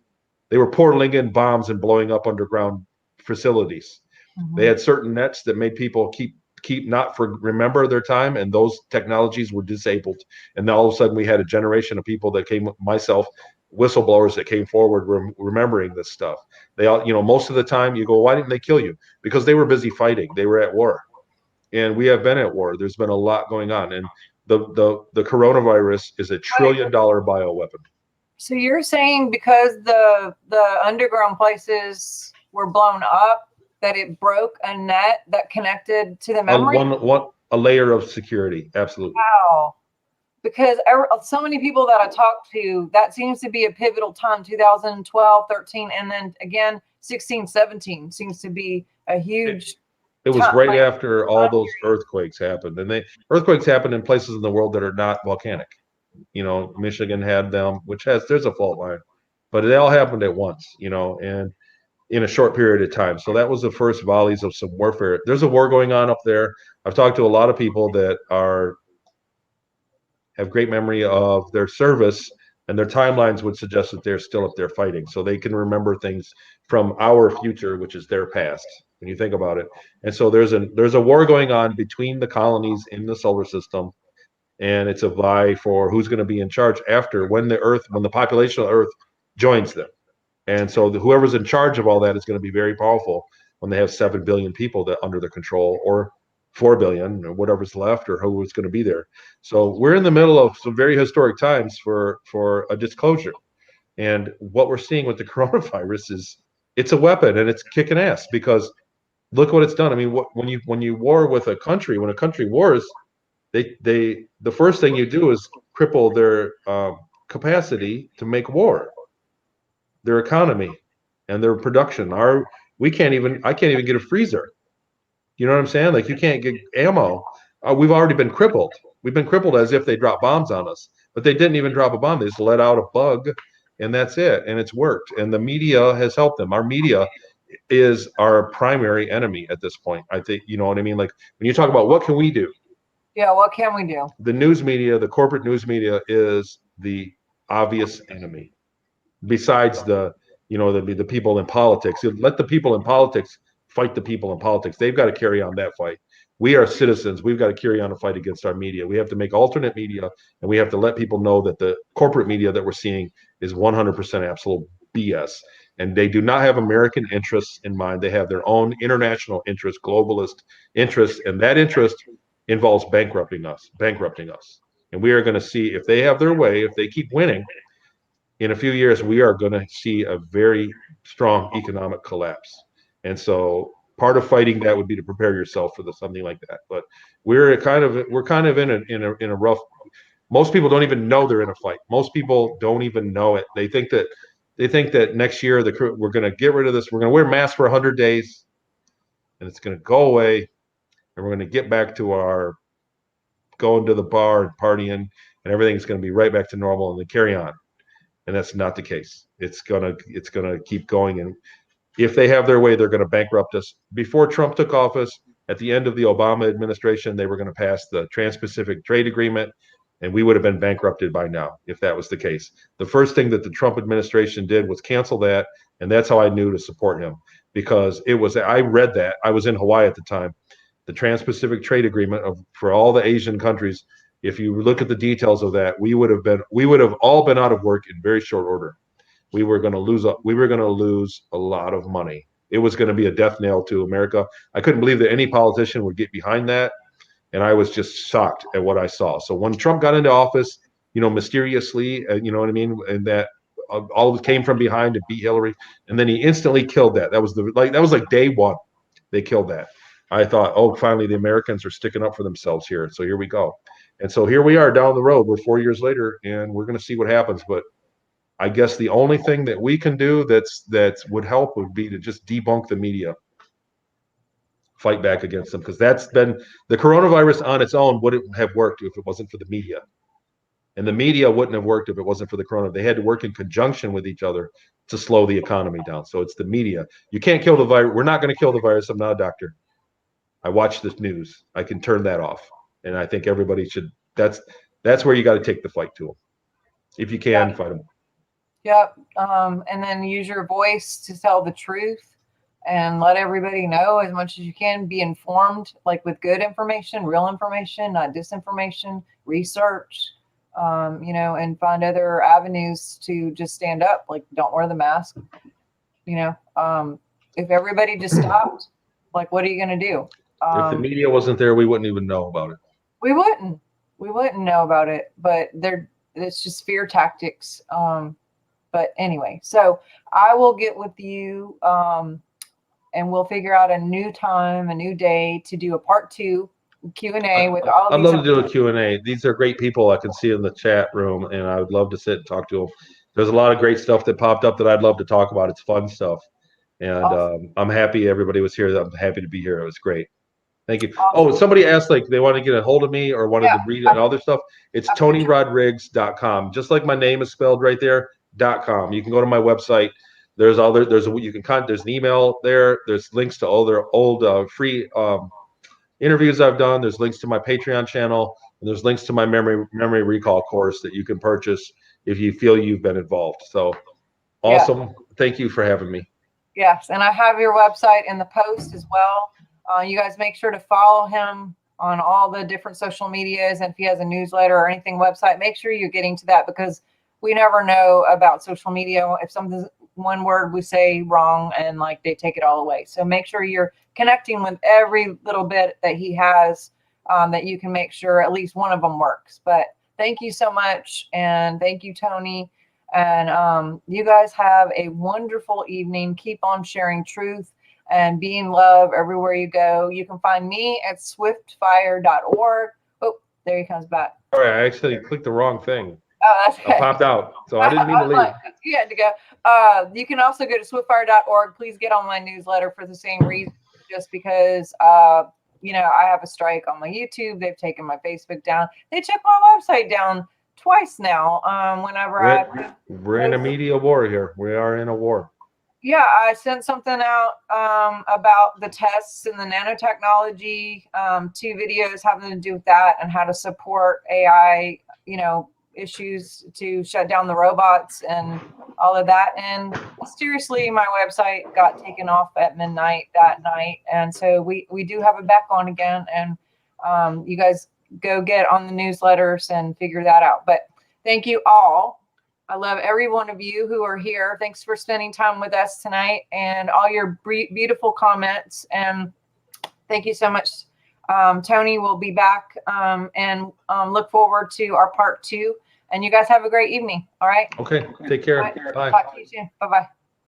[SPEAKER 2] pouring in bombs and blowing up underground facilities.
[SPEAKER 1] Mm-hmm.
[SPEAKER 2] They had certain nets that made people keep not remember their time, and those technologies were disabled. And then all of a sudden we had a generation of people that came, myself, whistleblowers that came forward remembering this stuff. They all, most of the time you go, why didn't they kill you? Because they were busy fighting. They were at war. And we have been at war. There's been a lot going on. And the coronavirus is $1 trillion bioweapon.
[SPEAKER 1] So you're saying because the underground places were blown up, that it broke a net that connected to the memory?
[SPEAKER 2] A layer of security, absolutely.
[SPEAKER 1] Wow. Because so many people that I talked to, that seems to be a pivotal time, 2012, 13, and then again, 16, 17 seems to be a huge
[SPEAKER 2] It was right after all those earthquakes happened. And earthquakes happen in places in the world that are not volcanic. Michigan had them, there's a fault line, but they all happened at once, and in a short period of time. So that was the first volleys of some warfare. There's a war going on up there. I've talked to a lot of people that have great memory of their service, and their timelines would suggest that they're still up there fighting. So they can remember things from our future, which is their past, when you think about it. And so there's a war going on between the colonies in the solar system, and it's a vie for who's going to be in charge after when the population of Earth joins them. And so whoever's in charge of all that is going to be very powerful when they have 7 billion people under their control, or 4 billion, or whatever's left, or who's going to be there. So we're in the middle of some very historic times for a disclosure. And what we're seeing with the coronavirus is it's a weapon, and it's kicking ass, because look what it's done. I mean, when you war with a country, when a country wars, the first thing you do is cripple their capacity to make war, their economy, and their production. I can't even get a freezer. You know what I'm saying? Like, you can't get ammo. We've already been crippled. We've been crippled as if they dropped bombs on us, but they didn't even drop a bomb. They just let out a bug, and that's it. And it's worked. And the media has helped them. Our media is our primary enemy at this point. I think, you know what I mean? Like, when you talk about what can we do?
[SPEAKER 1] Yeah, what can we do?
[SPEAKER 2] The news media, the corporate news media, is the obvious enemy. Besides the people in politics. Let the people in politics fight the people in politics. They've got to carry on that fight. We are citizens. We've got to carry on a fight against our media. We have to make alternate media, and we have to let people know that the corporate media that we're seeing is 100% absolute BS. And they do not have American interests in mind. They have their own international interests, globalist interests, and that interest involves bankrupting us. And we are going to see, if they have their way, if they keep winning, in a few years, we are going to see a very strong economic collapse. And so part of fighting that would be to prepare yourself for something like that. But we're kind of in a rough. Most people don't even know they're in a fight. Most people don't even know it. They think that next year we're going to get rid of this. We're going to wear masks for 100 days, and it's going to go away, and we're going to get back to our going to the bar and partying, and everything's going to be right back to normal, and then carry on. and that's not the case. It's gonna keep going, and if they have their way, they're going to bankrupt us. Before Trump took office, at the end of the Obama administration, they were going to pass the Trans-Pacific Trade Agreement, and we would have been bankrupted by now if that was the case. The first thing that the Trump administration did was cancel that, and that's how I knew to support him, because it was, I read that. I was in Hawaii at the time. The Trans-Pacific Trade Agreement for all the Asian countries, if you look at the details of that, we would have all been out of work in very short order. We were going to lose a lot of money. It was going to be a death knell to America. I couldn't believe that any politician would get behind that, and I was just shocked at what I saw. So when Trump got into office, mysteriously, you know what I mean, and that all came from behind to beat Hillary, and then he instantly killed that. That was like day one. They killed that. I thought, oh, finally the Americans are sticking up for themselves here. So here we go. And so here we are down the road. We're 4 years later, and we're going to see what happens. But I guess the only thing that we can do that would help would be to just debunk the media, fight back against them, because that's been the coronavirus on its own wouldn't have worked if it wasn't for the media, and the media wouldn't have worked if it wasn't for the corona. They had to work in conjunction with each other to slow the economy down. So it's the media. You can't kill the virus. We're not going to kill the virus. I'm not a doctor. I watch this news. I can turn that off, and I think everybody should. That's where you got to take the fight to them. If you can, fight them.
[SPEAKER 1] Yep. And then use your voice to tell the truth and let everybody know as much as you can. Be informed, like with good information, real information, not disinformation, research, and find other avenues to just stand up. Like, don't wear the mask. If everybody just stopped, like, what are you going to do?
[SPEAKER 2] If the media wasn't there, we wouldn't even know about it.
[SPEAKER 1] We wouldn't know about it, but it's just fear tactics. But anyway, so I will get with you and we'll figure out a new time, a new day to do a part 2 Q&A with all of
[SPEAKER 2] I'd
[SPEAKER 1] these.
[SPEAKER 2] love to do a Q&A. These are great people I can see in the chat room, and I would love to sit and talk to them. There's a lot of great stuff that popped up that I'd love to talk about. It's fun stuff. And awesome. I'm happy everybody was here. I'm happy to be here. It was great. Thank you. Awesome. Oh, somebody asked, like, they want to get a hold of me or wanted to read and other stuff. It's TonyRodrigues.com. Just like my name is spelled right there. .com. You can go to my website. There's an email there. There's links to all their old free interviews I've done. There's links to my Patreon channel, and there's links to my memory recall course that you can purchase if you feel you've been involved. So awesome. Yeah. Thank you for having me.
[SPEAKER 1] Yes, and I have your website in the post as well. You guys make sure to follow him on all the different social medias, and if he has a newsletter or anything website, make sure you're getting to that, because we never know about social media. If something's one word we say wrong and like they take it all away. So make sure you're connecting with every little bit that he has, that you can make sure at least one of them works. But thank you so much. And thank you, Tony. And you guys have a wonderful evening. Keep on sharing truth and being love everywhere you go. You can find me at swiftfire.org. Oh, there he comes back.
[SPEAKER 2] All right, I actually clicked the wrong thing.
[SPEAKER 1] Oh, that's okay.
[SPEAKER 2] I popped out, so I didn't mean to leave.
[SPEAKER 1] You had to go. You can also go to swiftfire.org. Please get on my newsletter for the same reason, just because, I have a strike on my YouTube. They've taken my Facebook down. They took my website down twice now.
[SPEAKER 2] We're in a media war here. We are in a war.
[SPEAKER 1] Yeah, I sent something out about the tests and the nanotechnology, 2 videos having to do with that and how to support AI, issues to shut down the robots and all of that. And mysteriously, my website got taken off at midnight that night. And so we do have it back on again. And you guys go get on the newsletters and figure that out. But thank you all. I love every one of you who are here. Thanks for spending time with us tonight and all your beautiful comments. And thank you so much. Tony will be back and look forward to our part 2. And you guys have a great evening. All right.
[SPEAKER 2] Okay. Take care. Bye.
[SPEAKER 1] Talk to you soon. Bye-bye.